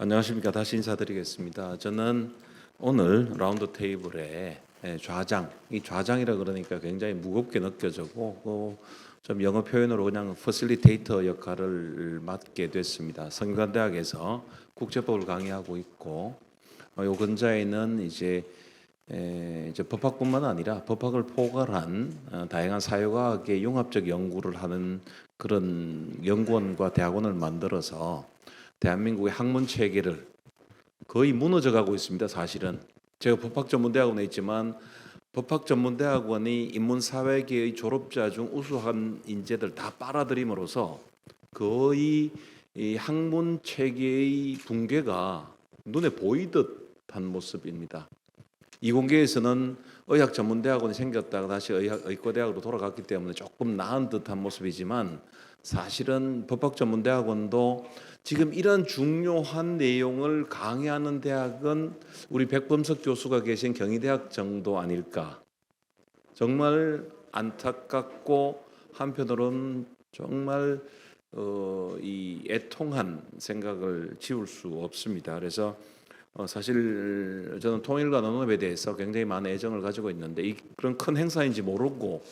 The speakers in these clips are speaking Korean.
안녕하십니까. 다시 인사드리겠습니다. 저는 오늘 라운드 테이블에 좌장, 이 좌장이라 그러니까 굉장히 무겁게 느껴지고 좀 영어 표현으로 그냥 퍼실리테이터 역할을 맡게 됐습니다. 성균관대학에서 국제법을 강의하고 있고 요 근자에는 이제 법학뿐만 아니라 법학을 포괄한 다양한 사회과학의 융합적 연구를 하는 그런 연구원과 대학원을 만들어서 대한민국의 학문 체계를 거의 무너져 가고 있습니다. 사실은 제가 법학전문대학원에 있지만 법학전문대학원이 인문사회계의 졸업자 중 우수한 인재들 다 빨아들임으로써 거의 이 학문 체계의 붕괴가 눈에 보이듯 한 모습입니다. 이공계에서는 의학전문대학원이 생겼다가 다시 의과대학으로 돌아갔기 때문에 조금 나은 듯한 모습이지만 사실은 법학전문대학원도 지금 이런 중요한 내용을 강의하는 대학은 우리 백범석 교수가 계신 경희대학 정도 아닐까. 정말 안타깝고 한편으로는 정말 이 애통한 생각을 지울 수 없습니다. 그래서 사실 저는 통일과 논업에 대해서 굉장히 많은 애정을 가지고 있는데 그런 큰 행사인지 모르고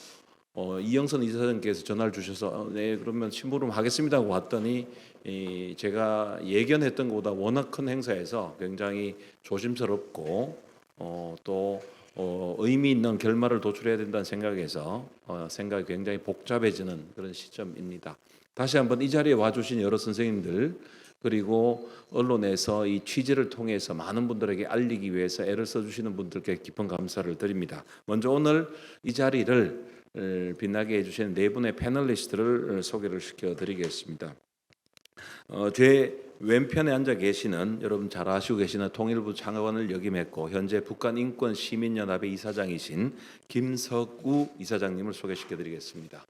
이영선 이사장께서 전화를 주셔서 네 그러면 심부름 하겠습니다 하고 왔더니 제가 예견했던 것보다 워낙 큰 행사에서 굉장히 조심스럽고 또 의미 있는 결말을 도출해야 된다는 생각에서 생각이 굉장히 복잡해지는 그런 시점입니다. 다시 한번 이 자리에 와주신 여러 선생님들 그리고 언론에서 이 취재를 통해서 많은 분들에게 알리기 위해서 애를 써주시는 분들께 깊은 감사를 드립니다. 먼저 오늘 이 자리를 빛나게 해주시는 네 분의 패널리스트를 소개를 시켜드리겠습니다. 제 왼편에 앉아 계시는 여러분 잘 아시고 계시는 통일부 장관을 역임했고 현재 북한인권시민연합의 이사장이신 김석우 이사장님을 소개시켜드리겠습니다.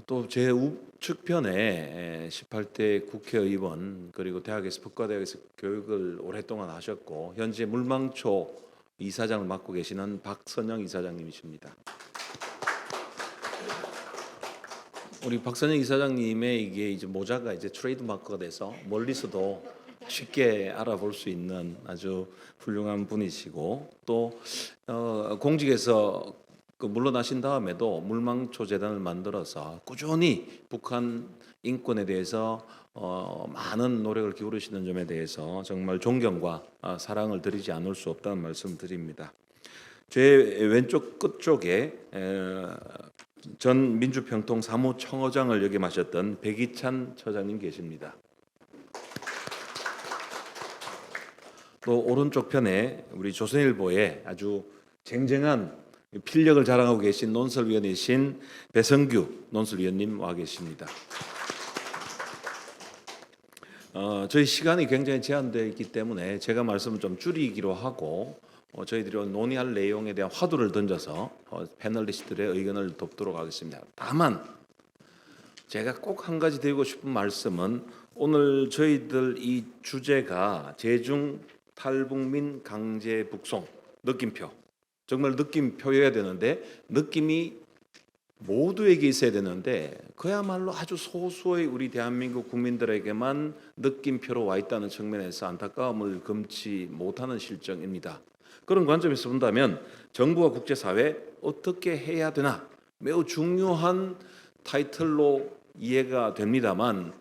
또 제 우측편에 18대 국회의원 그리고 대학에서 북과대학에서 교육을 오랫동안 하셨고 현재 물망초 이사장을 맡고 계시는 박선영 이사장님이십니다. 우리 박선영 이사장님의 이게 이제 모자가 이제 트레이드 마크가 돼서 멀리서도 쉽게 알아볼 수 있는 아주 훌륭한 분이시고 또 공직에서 물러나신 다음에도 물망초 재단을 만들어서 꾸준히 북한 인권에 대해서 많은 노력을 기울이시는 점에 대해서 정말 존경과 사랑을 드리지 않을 수 없다는 말씀 드립니다. 제 왼쪽 끝쪽에 전 민주평통 사무청어장을 역임하셨던 백이찬 처장님 계십니다. 또 오른쪽 편에 우리 조선일보에 아주 쟁쟁한 필력을 자랑하고 계신 논설위원이신 배성규 논설위원님 와 계십니다. 저희 시간이 굉장히 제한되어 있기 때문에 제가 말씀을 좀 줄이기로 하고 저희들이 논의할 내용에 대한 화두를 던져서 패널리스트들의 의견을 돕도록 하겠습니다. 다만 제가 꼭 한 가지 드리고 싶은 말씀은 오늘 저희들 이 주제가 제중 탈북민 강제 북송 느낌표 정말 느낌표여야 되는데 느낌이 모두에게 있어야 되는데 그야말로 아주 소수의 우리 대한민국 국민들에게만 느낌표로 와 있다는 측면에서 안타까움을 금치 못하는 실정입니다. 그런 관점에서 본다면 정부와 국제사회 어떻게 해야 되나 매우 중요한 타이틀로 이해가 됩니다만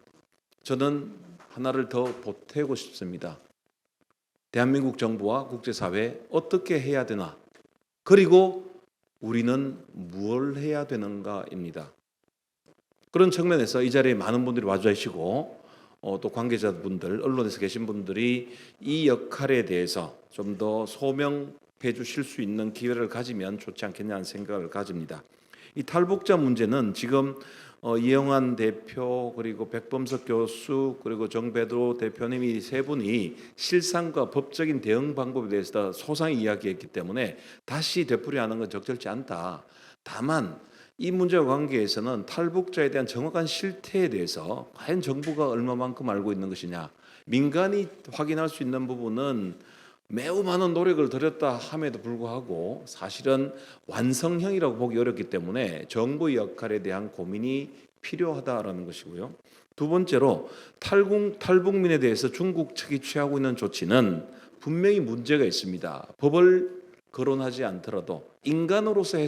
저는 하나를 더 보태고 싶습니다. 대한민국 정부와 국제사회 어떻게 해야 되나 그리고 우리는 무엇을 해야 되는가입니다. 그런 측면에서 이 자리에 많은 분들이 와주시고 또 관계자분들, 언론에서 계신 분들이 이 역할에 대해서 좀 더 소명해 주실 수 있는 기회를 가지면 좋지 않겠냐는 생각을 가집니다. 이 탈북자 문제는 지금 이영환 대표 그리고 백범석 교수 그리고 정배도 대표님 이 세 분이 실상과 법적인 대응 방법에 대해서 소상히 이야기했기 때문에 다시 되풀이하는 건 적절치 않다. 다만 이 문제와 관계에서는 탈북자에 대한 정확한 실태에 대해서 과연 정부가 얼마만큼 알고 있는 것이냐 민간이 확인할 수 있는 부분은 매우 많은 노력을 들였다 함에도 불구하고 사실은 완성형이라고 보기 어렵기 때문에 정부의 역할에 대한 고민이 필요하다라는 것이고요. 두 번째로 탈북민에 대해서 중국 측이 취하고 있는 조치는 분명히 문제가 있습니다. 법을 거론하지 않더라도 인간으로서는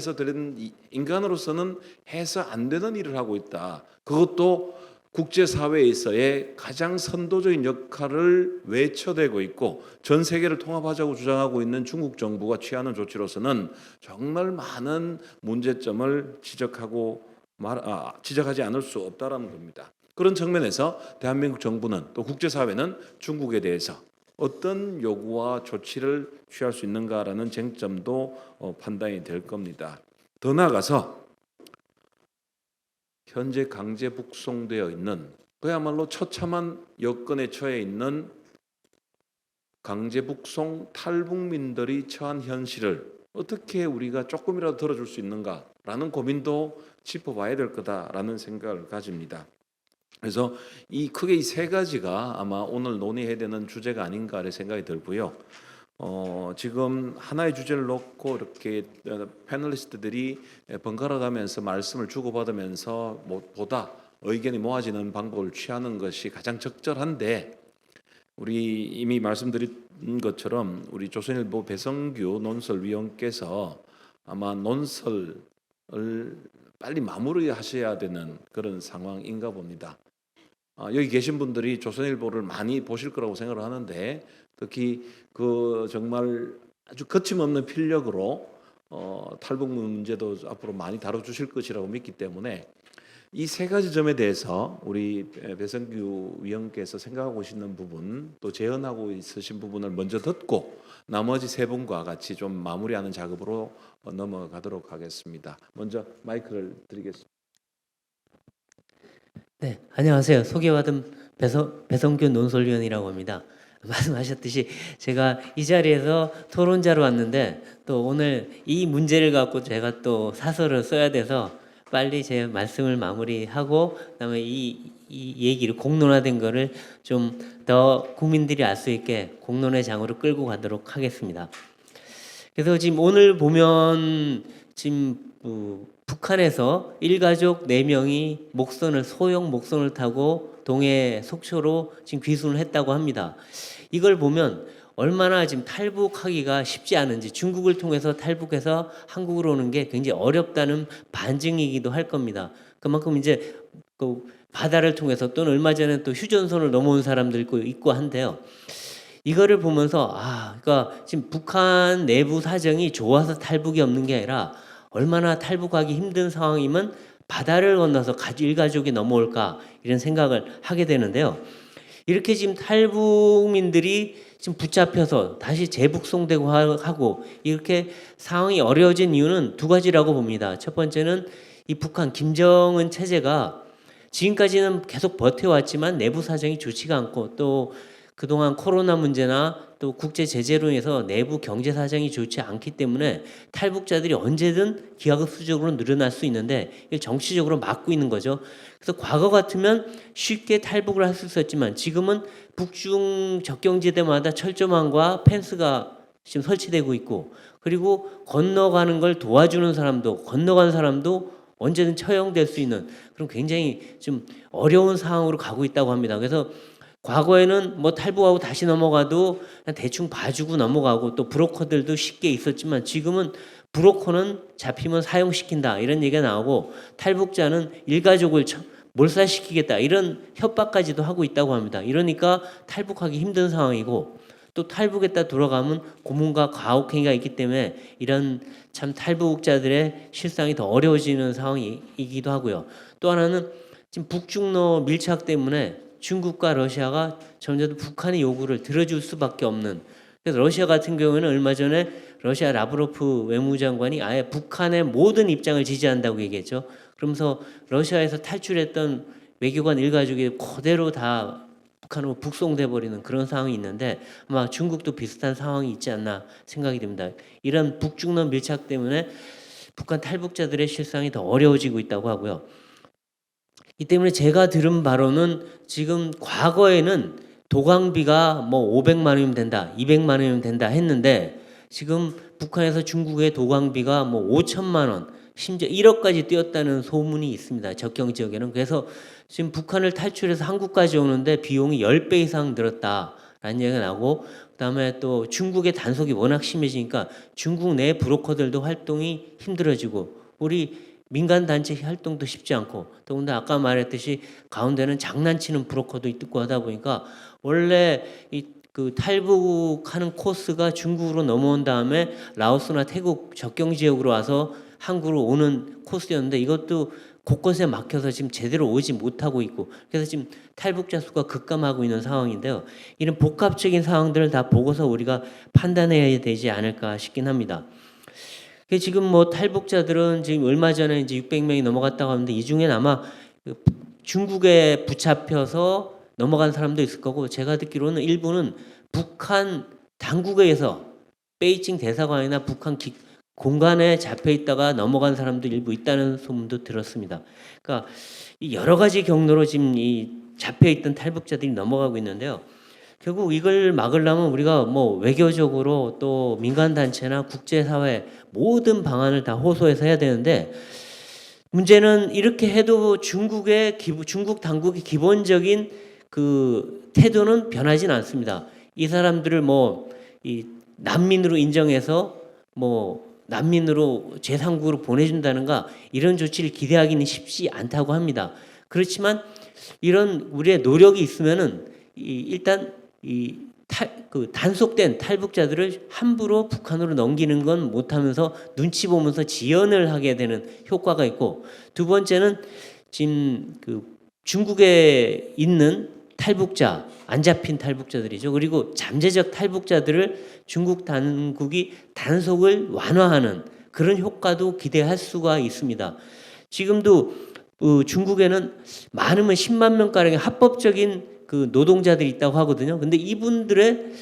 해서 안 되는 일을 하고 있다. 그것도 국제사회에서의 가장 선도적인 역할을 외쳐대고 있고 전 세계를 통합하자고 주장하고 있는 중국 정부가 취하는 조치로서는 정말 많은 문제점을 지적하지 않을 수 없다라는 겁니다. 그런 측면에서 대한민국 정부는 또 국제사회는 중국에 대해서 어떤 요구와 조치를 취할 수 있는가라는 쟁점도 판단이 될 겁니다. 더 나아가서 현재 강제 북송되어 있는 그야말로 처참한 여건에 처해 있는 강제 북송 탈북민들이 처한 현실을 어떻게 우리가 조금이라도 들어줄 수 있는가라는 고민도 짚어봐야 될 거다라는 생각을 가집니다. 그래서 크게 이 세 가지가 아마 오늘 논의해야 되는 주제가 아닌가를 생각이 들고요. 지금 하나의 주제를 놓고 이렇게 패널리스트들이 번갈아 가면서 말씀을 주고받으면서 보다 의견이 모아지는 방법을 취하는 것이 가장 적절한데 우리 이미 말씀드린 것처럼 우리 조선일보 배성규 논설위원께서 아마 논설을 빨리 마무리하셔야 되는 그런 상황인가 봅니다. 여기 계신 분들이 조선일보를 많이 보실 거라고 생각을 하는데 특히 그 정말 아주 거침없는 필력으로 탈북 문제도 앞으로 많이 다뤄주실 것이라고 믿기 때문에 이 세 가지 점에 대해서 우리 배성규 위원께서 생각하고 있는 부분 또 제언하고 있으신 부분을 먼저 듣고 나머지 세 분과 같이 좀 마무리하는 작업으로 넘어가도록 하겠습니다. 먼저 마이크를 드리겠습니다. 네, 안녕하세요. 소개받은 배성균 논설위원이라고 합니다. 말씀하셨듯이 제가 이 자리에서 토론자로 왔는데 또 오늘 이 문제를 갖고 제가 또 사설을 써야 돼서 빨리 제 말씀을 마무리하고 그다음에 이 얘기를 공론화된 거를 좀 더 국민들이 알 수 있게 공론의 장으로 끌고 가도록 하겠습니다. 그래서 지금 오늘 보면 지금 북한에서 일가족 4명이 소형 목선을 타고 동해 속초로 지금 귀순을 했다고 합니다. 이걸 보면 얼마나 지금 탈북하기가 쉽지 않은지 중국을 통해서 탈북해서 한국으로 오는 게 굉장히 어렵다는 반증이기도 할 겁니다. 그만큼 이제 그 바다를 통해서 또는 얼마 전에 또 휴전선을 넘어온 사람들도 있고 한데요. 이거를 보면서 그러니까 지금 북한 내부 사정이 좋아서 탈북이 없는 게 아니라 얼마나 탈북하기 힘든 상황이면 바다를 건너서 일가족이 넘어올까 이런 생각을 하게 되는데요. 이렇게 지금 탈북민들이 지금 붙잡혀서 다시 재북송되고 하고 이렇게 상황이 어려워진 이유는 두 가지라고 봅니다. 첫 번째는 이 북한 김정은 체제가 지금까지는 계속 버텨왔지만 내부 사정이 좋지가 않고 또 그동안 코로나 문제나 또 국제 제재로 인해서 내부 경제 사정이 좋지 않기 때문에 탈북자들이 언제든 기하급수적으로 늘어날 수 있는데 이걸 정치적으로 막고 있는 거죠. 그래서 과거 같으면 쉽게 탈북을 할 수 있었지만 지금은 북중 접경지대마다 철조망과 펜스가 지금 설치되고 있고 그리고 건너가는 걸 도와주는 사람도 건너간 사람도 언제든 처형될 수 있는 그런 굉장히 좀 어려운 상황으로 가고 있다고 합니다. 그래서 과거에는 뭐 탈북하고 다시 넘어가도 그냥 대충 봐주고 넘어가고 또 브로커들도 쉽게 있었지만 지금은 브로커는 잡히면 사형시킨다 이런 얘기가 나오고 탈북자는 일가족을 몰살시키겠다 이런 협박까지도 하고 있다고 합니다. 이러니까 탈북하기 힘든 상황이고 또 탈북했다 돌아가면 고문과 가혹행위가 있기 때문에 이런 참 탈북자들의 실상이 더 어려워지는 상황이기도 하고요. 또 하나는 지금 북중러 밀착 때문에 중국과 러시아가 점점 북한의 요구를 들어줄 수밖에 없는 그래서 러시아 같은 경우에는 얼마 전에 러시아 라브로프 외무장관이 아예 북한의 모든 입장을 지지한다고 얘기했죠. 그러면서 러시아에서 탈출했던 외교관 일가족이 그대로 다 북한으로 북송돼 버리는 그런 상황이 있는데 아마 중국도 비슷한 상황이 있지 않나 생각이 됩니다. 이런 북중러 밀착 때문에 북한 탈북자들의 실상이 더 어려워지고 있다고 하고요. 이 때문에 제가 들은 바로는 지금 과거에는 도강비가 뭐 500만 원이면 된다, 200만 원이면 된다 했는데 지금 북한에서 중국의 도강비가 뭐 5천만 원, 심지어 1억까지 뛰었다는 소문이 있습니다. 접경 지역에는. 그래서 지금 북한을 탈출해서 한국까지 오는데 비용이 10배 이상 들었다라는 얘기가 나고, 그다음에 또 중국의 단속이 워낙 심해지니까 중국 내 브로커들도 활동이 힘들어지고 우리 민간 단체 활동도 쉽지 않고, 더군다나 아까 말했듯이 가운데는 장난치는 브로커도 있고 하다 보니까 원래 그 탈북하는 코스가 중국으로 넘어온 다음에 라오스나 태국 접경 지역으로 와서 한국으로 오는 코스였는데 이것도 곳곳에 막혀서 지금 제대로 오지 못하고 있고, 그래서 지금 탈북자 수가 급감하고 있는 상황인데요. 이런 복합적인 상황들을 다 보고서 우리가 판단해야 되지 않을까 싶긴 합니다. 지금 뭐 탈북자들은 지금 얼마 전에 이제 600명이 넘어갔다고 하는데 이 중엔 아마 중국에 붙잡혀서 넘어간 사람도 있을 거고, 제가 듣기로는 일부는 북한 당국에서 베이징 대사관이나 북한 공간에 잡혀 있다가 넘어간 사람도 일부 있다는 소문도 들었습니다. 그러니까 이 여러 가지 경로로 지금 이 잡혀 있던 탈북자들이 넘어가고 있는데요. 결국 이걸 막으려면 우리가 뭐 외교적으로 또 민간 단체나 국제사회 모든 방안을 다 호소해서 해야 되는데, 문제는 이렇게 해도 중국 당국의 기본적인 그 태도는 변하진 않습니다. 이 사람들을 뭐 이 난민으로 인정해서 뭐 난민으로 제3국으로 보내준다는가 이런 조치를 기대하기는 쉽지 않다고 합니다. 그렇지만 이런 우리의 노력이 있으면은 일단 단속된 탈북자들을 함부로 북한으로 넘기는 건 못하면서 눈치 보면서 지연을 하게 되는 효과가 있고, 두 번째는 지금 그 중국에 있는 탈북자, 안 잡힌 탈북자들이죠. 그리고 잠재적 탈북자들을 중국 당국이 단속을 완화하는 그런 효과도 기대할 수가 있습니다. 지금도 중국에는 많으면 10만 명가량의 합법적인 그 노동자들이 있다고 하거든요. 근데 이분들의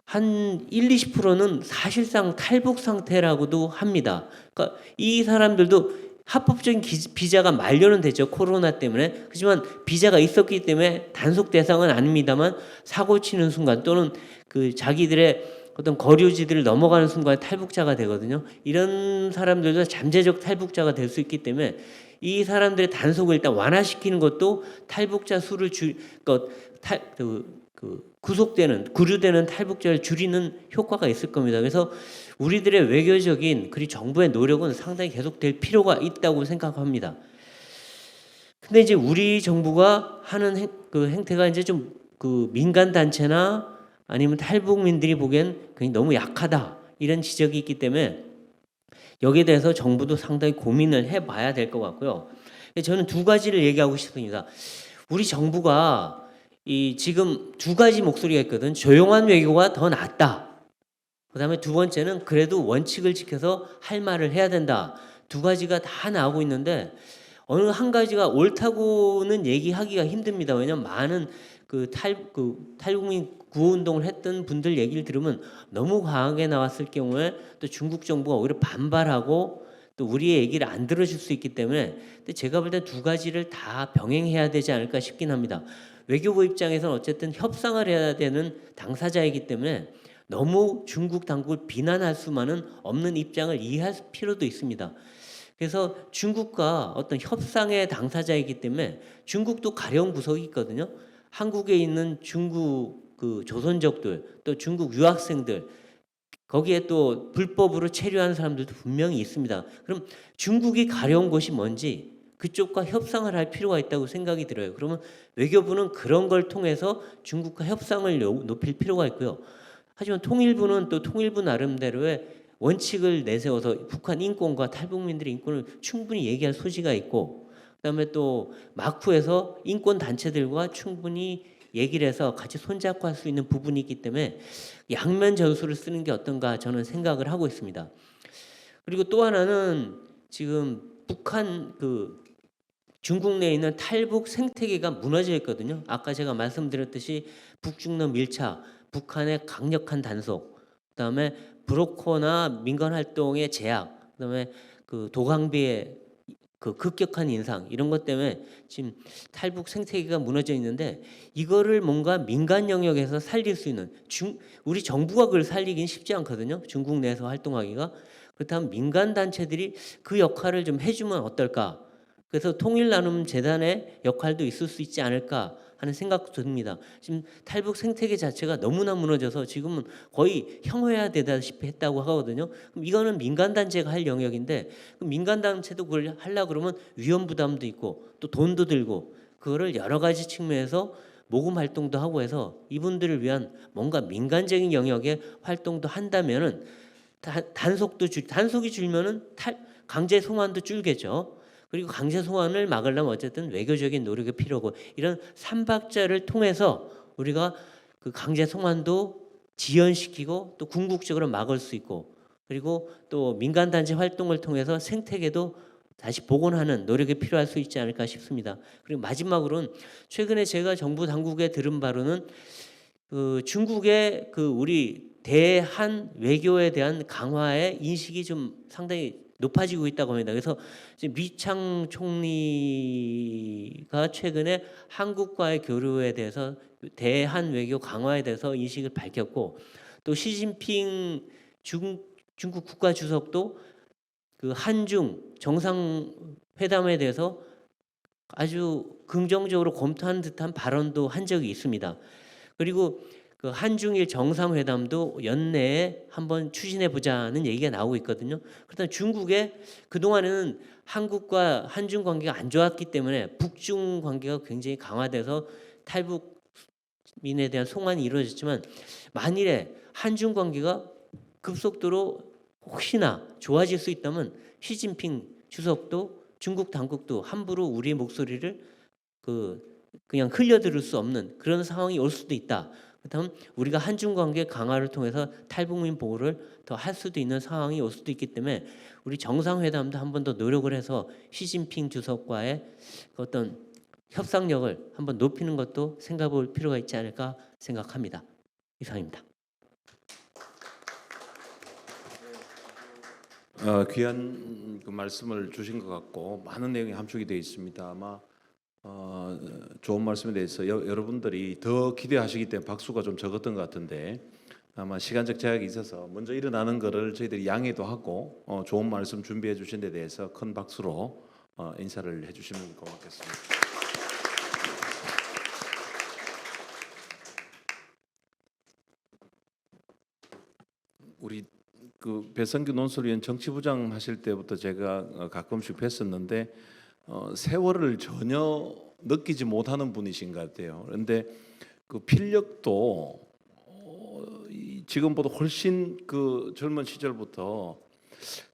한 1-20%는 사실상 탈북 상태라고도 합니다. 그러니까 이 사람들도 합법적인 비자가 만료는 됐죠. 코로나 때문에. 하지만 비자가 있었기 때문에 단속 대상은 아닙니다만 사고 치는 순간 또는 그 자기들의 어떤 거류지들을 넘어가는 순간에 탈북자가 되거든요. 이런 사람들도 잠재적 탈북자가 될 수 있기 때문에 이 사람들의 단속을 일단 완화시키는 것도 탈북자 수를 구류되는 탈북자를 줄이는 효과가 있을 겁니다. 그래서 우리들의 외교적인 그리고 정부의 노력은 상당히 계속될 필요가 있다고 생각합니다. 근데 이제 우리 정부가 하는 그 행태가 이제 좀 그 민간 단체나 아니면 탈북민들이 보기엔 굉장히 너무 약하다 이런 지적이 있기 때문에 여기에 대해서 정부도 상당히 고민을 해봐야 될 것 같고요. 저는 두 가지를 얘기하고 싶습니다. 우리 정부가 지금 두 가지 목소리가 있거든. 조용한 외교가 더 낫다. 그다음에 두 번째는 그래도 원칙을 지켜서 할 말을 해야 된다. 두 가지가 다 나오고 있는데 어느 한 가지가 옳다고는 얘기하기가 힘듭니다. 왜냐하면 많은 탈북민 구호 운동을 했던 분들 얘기를 들으면 너무 강하게 나왔을 경우에 또 중국 정부가 오히려 반발하고 또 우리의 얘기를 안 들어줄 수 있기 때문에, 근데 제가 볼 때 두 가지를 다 병행해야 되지 않을까 싶긴 합니다. 외교부 입장에서는 어쨌든 협상을 해야 되는 당사자이기 때문에 너무 중국 당국을 비난할 수만은 없는 입장을 이해할 필요도 있습니다. 그래서 중국과 어떤 협상의 당사자이기 때문에 중국도 가려운 구석이 있거든요. 한국에 있는 중국 그 조선족들 또 중국 유학생들 거기에 또 불법으로 체류한 사람들도 분명히 있습니다. 그럼 중국이 가려운 곳이 뭔지 그쪽과 협상을 할 필요가 있다고 생각이 들어요. 그러면 외교부는 그런 걸 통해서 중국과 협상을 높일 필요가 있고요. 하지만 통일부는 또 통일부 나름대로의 원칙을 내세워서 북한 인권과 탈북민들의 인권을 충분히 얘기할 소지가 있고, 그다음에 또 마쿠에서 인권 단체들과 충분히 얘기를 해서 같이 손잡고 할 수 있는 부분이 있기 때문에 양면 전술을 쓰는 게 어떤가 저는 생각을 하고 있습니다. 그리고 또 하나는 지금 북한 중국 내에 있는 탈북 생태계가 무너져 있거든요. 아까 제가 말씀드렸듯이 북중러 밀착, 북한의 강력한 단속, 그다음에 브로커나 민간 활동의 제약, 그다음에 그 도강비의 그 급격한 인상 이런 것 때문에 지금 탈북 생태계가 무너져 있는데 이거를 뭔가 민간 영역에서 살릴 수 있는 우리 정부가 그걸 살리긴 쉽지 않거든요. 중국 내에서 활동하기가. 그렇다면 민간 단체들이 그 역할을 좀 해주면 어떨까? 그래서 통일나눔재단의 역할도 있을 수 있지 않을까 하는 생각도 듭니다. 지금 탈북 생태계 자체가 너무나 무너져서 지금은 거의 형해화되다시피 했다고 하거든요. 그럼 이거는 민간 단체가 할 영역인데 그럼 민간 단체도 그걸 하려 그러면 위험 부담도 있고 또 돈도 들고 그거를 여러 가지 측면에서 모금 활동도 하고 해서 이분들을 위한 뭔가 민간적인 영역의 활동도 한다면은 단속이 줄면은 강제 송환도 줄겠죠. 그리고 강제 송환을 막으려면 어쨌든 외교적인 노력이 필요하고 이런 삼박자를 통해서 우리가 그 강제 송환도 지연시키고 또 궁극적으로 막을 수 있고 그리고 또 민간 단체 활동을 통해서 생태계도 다시 복원하는 노력이 필요할 수 있지 않을까 싶습니다. 그리고 마지막으로는 최근에 제가 정부 당국에 들은 바로는 그 중국의 그 우리 대한 외교에 대한 강화의 인식이 좀 상당히 높아지고 있다고 합니다. 그래서 지금 리창 총리가 최근에 한국과의 교류에 대해서 대한 외교 강화에 대해서 인식을 밝혔고 또 시진핑 중국 국가 주석도 그 한중 정상회담에 대해서 아주 긍정적으로 검토한 듯한 발언도 한 적이 있습니다. 그리고 그 한중일 정상회담도 연내에 한번 추진해 보자는 얘기가 나오고 있거든요. 그렇다면 중국에 그동안에는 한국과 한중 관계가 안 좋았기 때문에 북중 관계가 굉장히 강화돼서 탈북민에 대한 송환이 이루어졌지만 만일에 한중 관계가 급속도로 혹시나 좋아질 수 있다면 시진핑 주석도 중국 당국도 함부로 우리의 목소리를 그냥 흘려들을 수 없는 그런 상황이 올 수도 있다. 그렇다면 우리가 한중 관계 강화를 통해서 탈북민 보호를 더 할 수도 있는 상황이 올 수도 있기 때문에 우리 정상회담도 한 번 더 노력을 해서 시진핑 주석과의 어떤 협상력을 한번 높이는 것도 생각해 볼 필요가 있지 않을까 생각합니다. 이상입니다. 귀한 그 말씀을 주신 것 같고 많은 내용이 함축이 되어 있습니다. 아마 좋은 말씀에 대해서 여러분들이 더 기대하시기 때문에 박수가 좀 적었던 것 같은데 아마 시간적 제약이 있어서 먼저 일어나는 것을 저희들이 양해도 하고 좋은 말씀 준비해 주신 데 대해서 큰 박수로 인사를 해주시면 고맙겠습니다. 우리 그 배성규 논설위원 정치부장 하실 때부터 제가 가끔씩 뵀었는데 세월을 전혀 느끼지 못하는 분이신 것 같아요. 그런데 그 필력도 지금보다 훨씬 그 젊은 시절부터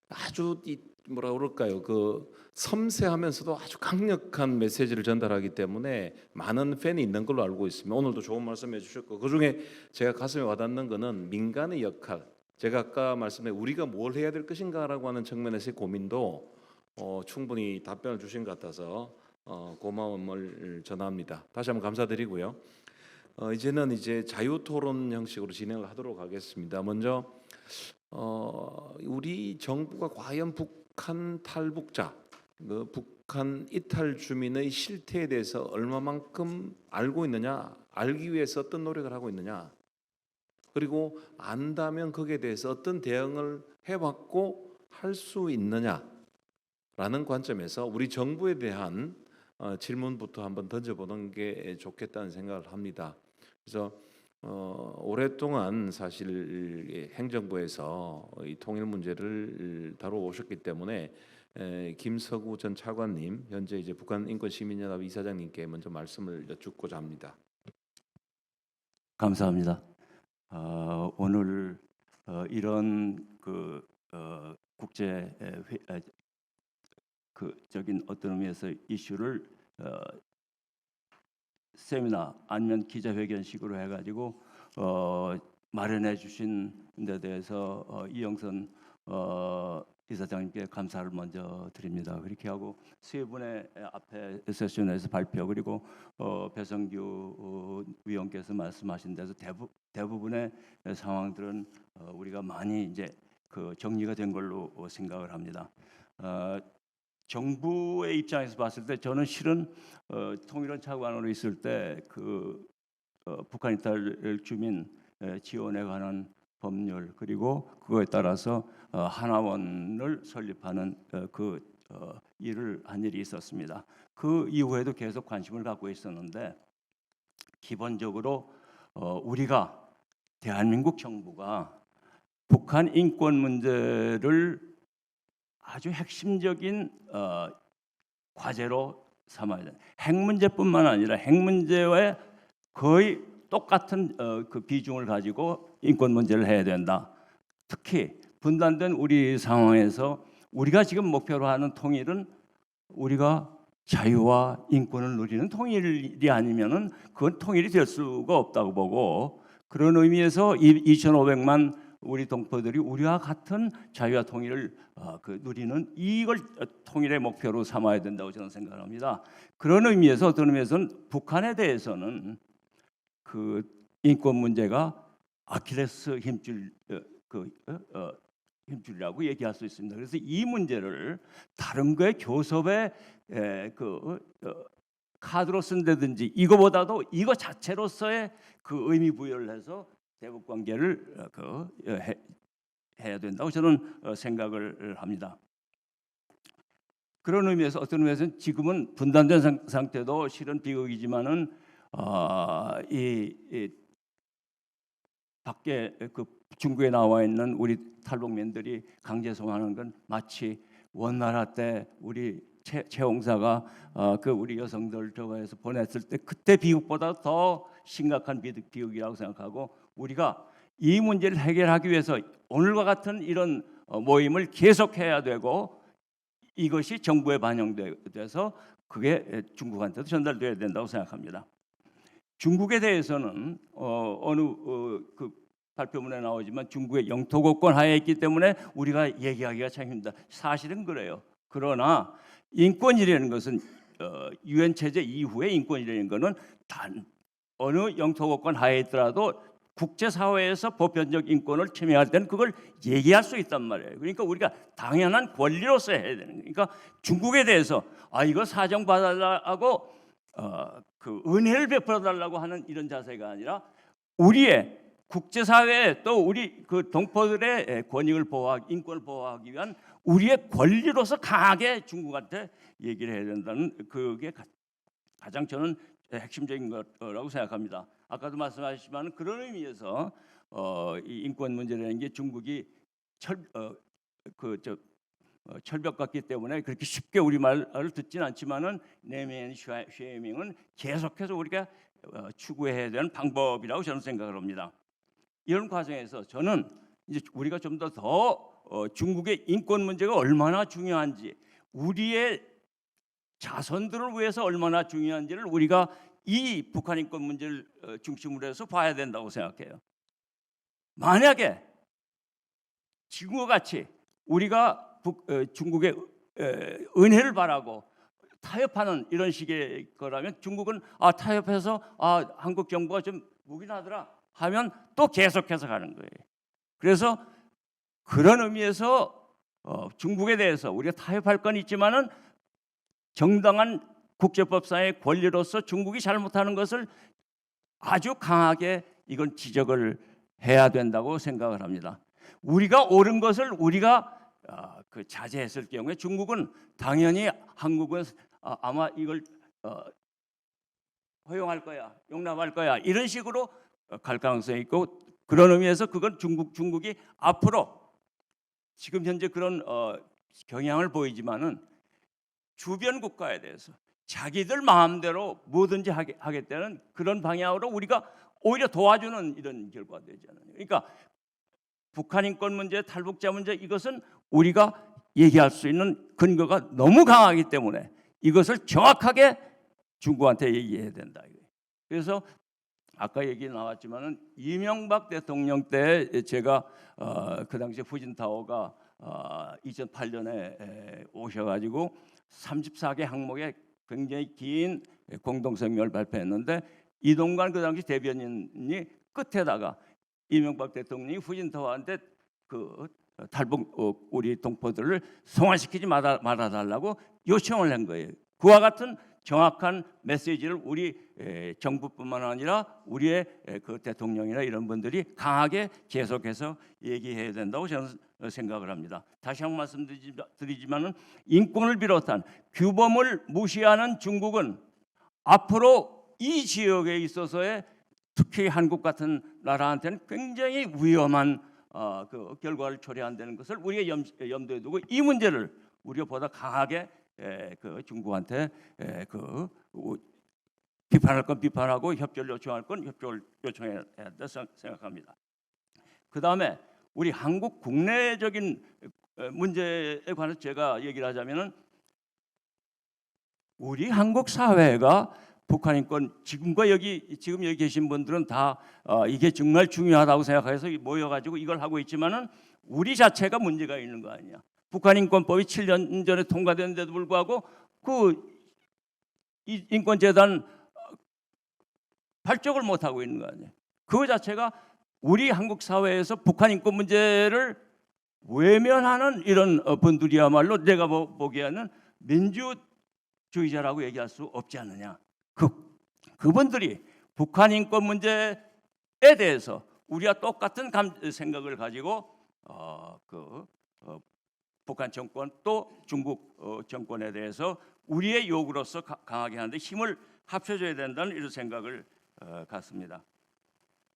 아주 뭐라 그럴까요? 그 섬세하면서도 아주 강력한 메시지를 전달하기 때문에 많은 팬이 있는 걸로 알고 있습니다. 오늘도 좋은 말씀해 주셨고 그 중에 제가 가슴에 와닿는 거는 민간의 역할. 제가 아까 말씀드린 우리가 뭘 해야 될 것인가라고 하는 측면에서의 고민도 충분히 답변을 주신 것 같아서 고마움을 전합니다. 다시 한번 감사드리고요. 이제는 자유 토론 형식으로 진행을 하도록 하겠습니다. 먼저 우리 정부가 과연 북한 탈북자, 그 북한 이탈 주민의 실태에 대해서 얼마만큼 알고 있느냐, 알기 위해서 어떤 노력을 하고 있느냐, 그리고 안다면 거기에 대해서 어떤 대응을 해왔고 할 수 있느냐라는 관점에서 우리 정부에 대한 질문부터 한번 던져보는 게 좋겠다는 생각을 합니다. 그래서 오랫동안 사실 행정부에서 이 통일 문제를 다뤄오셨기 때문에 김서구 전 차관님, 현재 북한 인권시민연합 이사장님께 먼저 말씀을 여쭙고자 합니다. 감사합니다. 오늘 이런 국제 적인 어떤 의미에서 이슈를 세미나 아니면 기자회견식으로 해가지고 마련해 주신 데 대해서 이영선 이사장님께 감사를 먼저 드립니다. 그렇게 하고 세 분의 앞에 세션에서 발표 그리고 배성규 위원께서 말씀하신 데서 대부분의 상황들은 우리가 많이 정리가 된 걸로 생각을 합니다. 정부의 입장에서 봤을 때 저는 실은 통일원 차관으로 있을 때 북한 이탈 주민 지원에 관한 법률 그리고 그거에 따라서 하나원을 설립하는 일을 한 일이 있었습니다. 그 이후에도 계속 관심을 갖고 있었는데 기본적으로 우리가 대한민국 정부가 북한 인권 문제를 아주 핵심적인 과제로 삼아야 된다. 핵 문제뿐만 아니라 핵 문제와 거의 똑같은 그 비중을 가지고 인권 문제를 해야 된다. 특히 분단된 우리 상황에서 우리가 지금 목표로 하는 통일은 우리가 자유와 인권을 누리는 통일이 아니면은 그건 통일이 될 수가 없다고 보고 그런 의미에서 2,500만 우리 동포들이 우리와 같은 자유와 통일을 누리는 이걸 통일의 목표로 삼아야 된다고 저는 생각합니다. 그런 의미에서 어떤 의미에서는 북한에 대해서는 그 인권 문제가 아킬레스 힘줄이라고 얘기할 수 있습니다. 그래서 이 문제를 다른 거에 교섭의 카드로 쓴다든지 이거보다도 이거 자체로서의 그 의미 부여를 해서 대북 관계를 해야 된다고 저는 생각을 합니다. 그런 의미에서 어떤 의미에서는 지금은 분단된 상태도 실은 비극이지만은 이 밖에 중국에 나와 있는 우리 탈북민들이 강제 송환하는 건 마치 원나라 때 우리 최홍사가 우리 여성들 저거에서 보냈을 때 그때 비극보다 더 심각한 비극이라고 생각하고 우리가 이 문제를 해결하기 위해서 오늘과 같은 이런 모임을 계속해야 되고 이것이 정부에 반영돼서 그게 중국한테도 전달돼야 된다고 생각합니다. 중국에 대해서는 그 발표문에 나오지만 중국의 영토국권 하에 있기 때문에 우리가 얘기하기가 참 힘들다. 사실은 그래요. 그러나 인권이라는 것은 유엔 체제 이후에 인권이라는 것은 단 어느 영토국권 하에 있더라도 국제사회에서 보편적 인권을 침해할 때는 그걸 얘기할 수 있단 말이에요. 그러니까 우리가 당연한 권리로서 해야 되는 거예요. 그러니까 중국에 대해서 이거 사정 봐달라고 그 은혜를 베풀어 달라고 하는 이런 자세가 아니라 우리의 국제사회에 또 우리 그 동포들의 권익을 보호하기, 인권을 보호하기 위한 우리의 권리로서 강하게 중국한테 얘기를 해야 된다는 그게 가장 저는 핵심적인 거라고 생각합니다. 아까도 말씀하셨지만 그런 의미에서 이 인권 문제라는 게 중국이 철벽 같기 때문에 그렇게 쉽게 우리 말을 듣지는 않지만은 네멘 쉐이밍은 계속해서 우리가 추구해야 되는 방법이라고 저는 생각을 합니다. 이런 과정에서 저는 이제 우리가 좀 더 중국의 인권 문제가 얼마나 중요한지 우리의 자손들을 위해서 얼마나 중요한지를 우리가 이 북한 인권 문제를 중심으로 해서 봐야 된다고 생각해요. 만약에 지금과 같이 우리가 중국의 은혜를 바라고 타협하는 이런 식의 거라면 중국은 타협해서 한국 정부가 좀 묵인하더라 하면 또 계속해서 가는 거예요. 그래서 그런 의미에서 중국에 대해서 우리가 타협할 건 있지만은 정당한 국제법상의 권리로서 중국이 잘못하는 것을 아주 강하게 이건 지적을 해야 된다고 생각을 합니다. 우리가 옳은 것을 우리가 자제했을 경우에 중국은 당연히 한국은 아마 이걸 허용할 거야, 용납할 거야 이런 식으로 갈 가능성이 있고 그런 의미에서 그건 중국이 앞으로 지금 현재 그런 경향을 보이지만은 주변 국가에 대해서 자기들 마음대로 뭐든지 하겠다는 그런 방향으로 우리가 오히려 도와주는 이런 결과가 되잖아요. 그러니까 북한 인권 문제, 탈북자 문제 이것은 우리가 얘기할 수 있는 근거가 너무 강하기 때문에 이것을 정확하게 중국한테 얘기해야 된다. 그래서 아까 얘기 나왔지만은 이명박 대통령 때 제가 그 당시에 후진타오가 2008년에 오셔가지고 34개 항목의 굉장히 긴 공동성명을 발표했는데 이동관 그 당시 대변인이 끝에다가 이명박 대통령이 후진타오한테 그 탈북 우리 동포들을 송환시키지 말아달라고 요청을 한 거예요. 그와 같은 정확한 메시지를 우리 정부뿐만 아니라 우리의 그 대통령이나 이런 분들이 강하게 계속해서 얘기해야 된다고 저는 생각을 합니다. 다시 한번 말씀드리지만은 인권을 비롯한 규범을 무시하는 중국은 앞으로 이 지역에 있어서의 특히 한국 같은 나라한테는 굉장히 위험한 그 결과를 초래한다는 것을 우리가 염두에 두고 이 문제를 우리가 보다 강하게 그 중국한테 그 비판할 건 비판하고 협조를 요청할 건 협조를 요청해야 한다 생각합니다. 그 다음에 우리 한국 국내적인 문제에 관해서 제가 얘기를 하자면은 우리 한국 사회가 북한 인권 지금 여기 계신 분들은 다 이게 정말 중요하다고 생각해서 모여가지고 이걸 하고 있지만은 우리 자체가 문제가 있는 거 아니야. 북한 인권법이 7년 전에 통과됐는데도 불구하고 그 인권재단 발족을 못 하고 있는 거 아니야. 그 자체가 우리 한국 사회에서 북한 인권 문제를 외면하는 이런 분들이야말로 내가 보기에는 민주주의자라고 얘기할 수 없지 않느냐. 그분들이 북한 인권 문제에 대해서 우리와 똑같은 생각을 가지고 북한 정권 또 중국 정권에 대해서 우리의 요구로서 강하게 하는데 힘을 합쳐줘야 된다는 이런 생각을 갖습니다.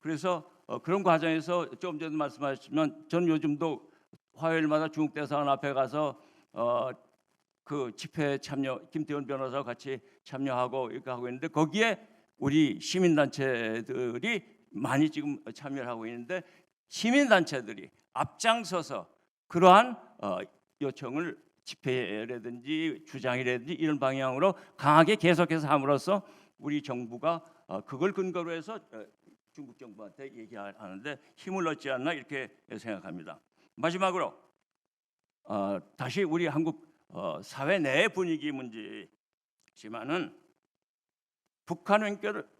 그래서 그런 과정에서 조금 전에 말씀하셨지만 저는 요즘도 화요일마다 중국 대사관 앞에 가서 그 집회 참여 김태훈 변호사와 같이 참여하고 이렇게 하고 있는데 거기에 우리 시민단체들이 많이 지금 참여를 하고 있는데 시민단체들이 앞장서서 그러한 요청을 집회라든지 주장이라든지 이런 방향으로 강하게 계속해서 함으로써 우리 정부가 그걸 근거로 해서 중국 정부한테 얘기하는데 힘을 얻지 않나 이렇게 생각합니다. 마지막으로 다시 우리 한국 사회 내 분위기 문제지만은 북한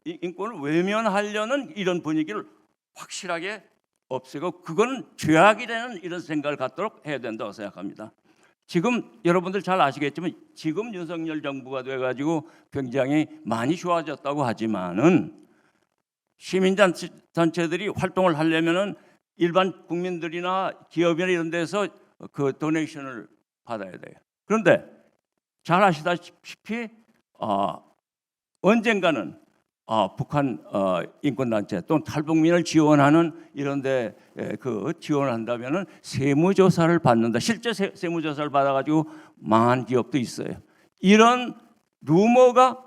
인권을 외면하려는 이런 분위기를 확실하게 없애고 그건 죄악이라는 이런 생각을 갖도록 해야 된다고 생각합니다. 지금 여러분들 잘 아시겠지만 지금 윤석열 정부가 돼가지고 굉장히 많이 좋아졌다고 하지만은 시민단체들이 활동을 하려면은 일반 국민들이나 기업이나 이런 데서 그 도네이션을 받아야 돼요. 그런데 잘 아시다시피 언젠가는 북한 인권단체 또는 탈북민을 지원하는 이런데 그 지원을 한다면은 세무조사를 받는다. 실제 세무조사를 받아가지고 망한 기업도 있어요. 이런 루머가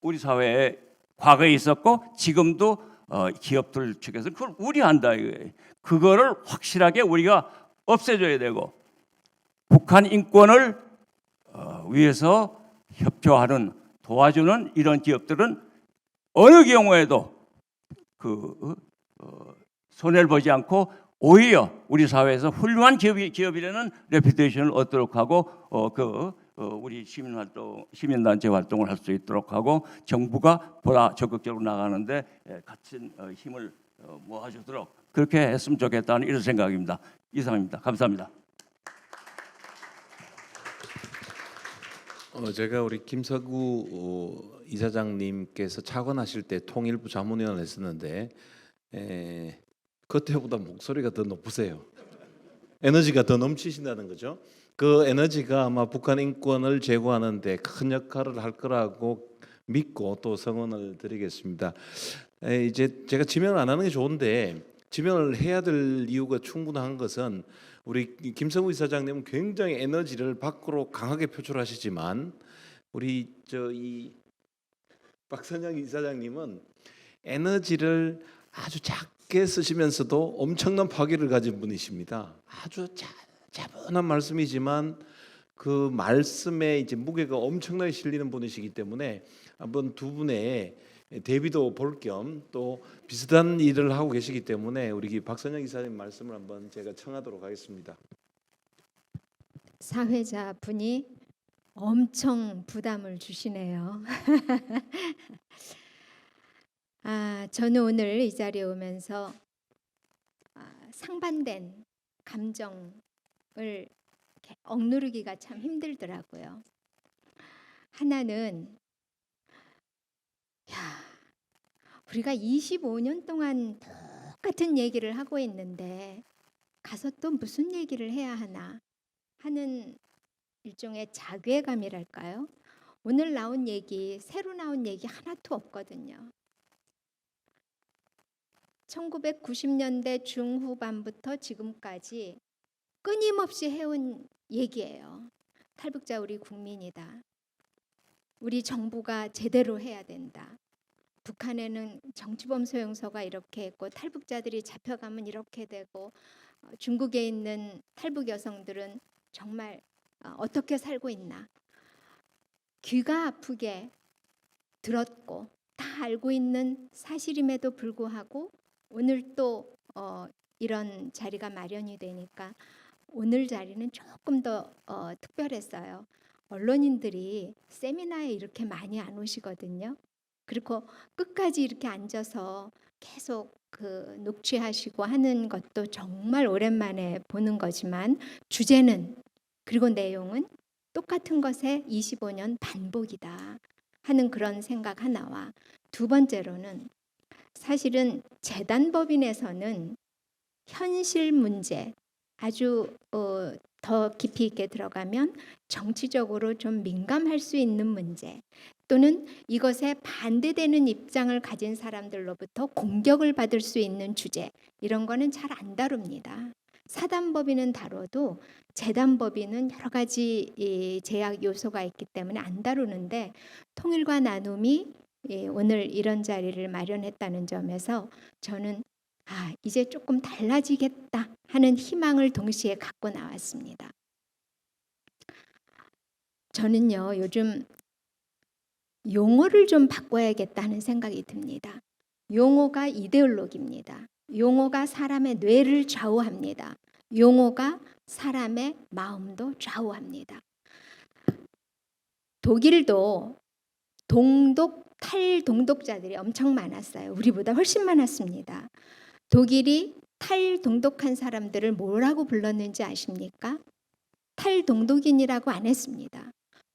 우리 사회에 과거에 있었고 지금도 기업들 측에서 그걸 우려한다 이거예요. 그거를 확실하게 우리가 없애줘야 되고 북한 인권을 위해서 협조하는 도와주는 이런 기업들은 어느 경우에도 손해를 보지 않고 오히려 우리 사회에서 훌륭한 기업이라는 레퓨테이션을 얻도록 하고 우리 시민단체 활동을 할 수 있도록 하고 정부가 보다 적극적으로 나가는데 같은 힘을 모아주도록 그렇게 했으면 좋겠다는 이런 생각입니다. 이상입니다. 감사합니다. 제가 우리 김서구 이사장님께서 차관하실 때 통일부 자문위원을 했었는데 그때보다 목소리가 더 높으세요. 에너지가 더 넘치신다는 거죠. 그 에너지가 아마 북한 인권을 제고하는 데 큰 역할을 할 거라고 믿고 또 성원을 드리겠습니다. 이제 제가 지명을 안 하는 게 좋은데 지명을 해야 될 이유가 충분한 것은 우리 김성우 이사장님은 굉장히 에너지를 밖으로 강하게 표출하시지만 우리 이 박선영 이사장님은 에너지를 아주 작게 쓰시면서도 엄청난 파괴를 가진 분이십니다. 아주 차분한 말씀이지만 그 말씀에 이제 무게가 엄청나게 실리는 분이시기 때문에 한번 두 분의 대비도 볼 겸 또 비슷한 일을 하고 계시기 때문에 우리 박선영 이사님 말씀을 한번 제가 청하도록 하겠습니다. 사회자 분이 엄청 부담을 주시네요. 저는 오늘 이 자리에 오면서 상반된 감정을 이렇게 억누르기가 참 힘들더라고요. 하나는 우리가 25년 동안 똑같은 얘기를 하고 있는데 가서 또 무슨 얘기를 해야 하나 하는 일종의 자괴감이랄까요? 오늘 나온 얘기, 새로 나온 얘기 하나도 없거든요. 1990년대 중후반부터 지금까지 끊임없이 해온 얘기예요. 탈북자 우리 국민이다. 우리 정부가 제대로 해야 된다. 북한에는 정치범 소용소가 이렇게 있고 탈북자들이 잡혀가면 이렇게 되고 중국에 있는 탈북 여성들은 정말 어떻게 살고 있나. 귀가 아프게 들었고 다 알고 있는 사실임에도 불구하고 오늘 또 이런 자리가 마련이 되니까 오늘 자리는 조금 더 특별했어요. 언론인들이 세미나에 이렇게 많이 안 오시거든요. 그리고 끝까지 이렇게 앉아서 계속 그 녹취하시고 하는 것도 정말 오랜만에 보는 거지만 주제는 그리고 내용은 똑같은 것의 25년 반복이다 하는 그런 생각 하나와 두 번째로는 사실은 재단법인에서는 현실 문제 아주 더 깊이 있게 들어가면 정치적으로 좀 민감할 수 있는 문제 또는 이것에 반대되는 입장을 가진 사람들로부터 공격을 받을 수 있는 주제 이런 거는 잘 안 다룹니다. 사단법인은 다뤄도 재단법인은 여러 가지 제약 요소가 있기 때문에 안 다루는데 통일과 나눔이 오늘 이런 자리를 마련했다는 점에서 저는 이제 조금 달라지겠다 하는 희망을 동시에 갖고 나왔습니다. 저는요 요즘 용어를 좀 바꿔야겠다는 생각이 듭니다. 용어가 이데올로기입니다. 용어가 사람의 뇌를 좌우합니다. 용어가 사람의 마음도 좌우합니다. 독일도 탈동독자들이 엄청 많았어요. 우리보다 훨씬 많았습니다. 독일이 탈동독한 사람들을 뭐라고 불렀는지 아십니까? 탈동독인이라고 안 했습니다.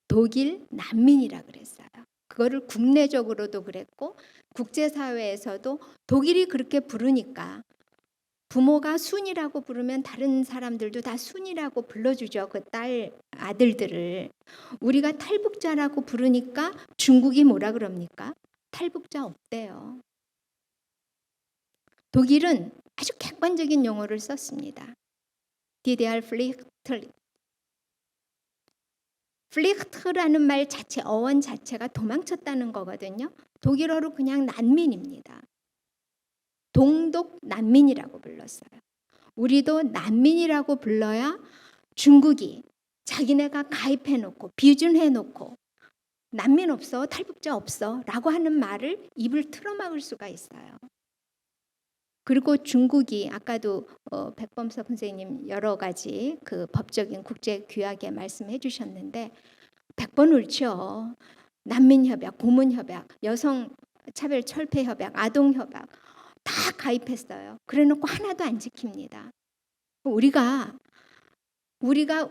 독일 난민이라 그랬어요. 그거를 국내적으로도 그랬고 국제사회에서도 독일이 그렇게 부르니까 부모가 순이라고 부르면 다른 사람들도 다 순이라고 불러주죠. 그 딸 아들들을. 우리가 탈북자라고 부르니까 중국이 뭐라 그럽니까? 탈북자 없대요. 독일은 아주 객관적인 용어를 썼습니다. DDR 플리흐트라는 말 자체, 어원 자체가 도망쳤다는 거거든요. 독일어로 그냥 난민입니다. 동독 난민이라고 불렀어요. 우리도 난민이라고 불러야 중국이 자기네가 가입해놓고 비준해놓고 난민 없어, 탈북자 없어 라고 하는 말을 입을 틀어막을 수가 있어요. 그리고 중국이 아까도 백범석 선생님 여러 가지 그 법적인 국제 규약에 말씀해 주셨는데 100번 옳죠. 난민협약, 고문협약, 여성차별철폐협약, 아동협약 다 가입했어요. 그래놓고 하나도 안 지킵니다. 우리가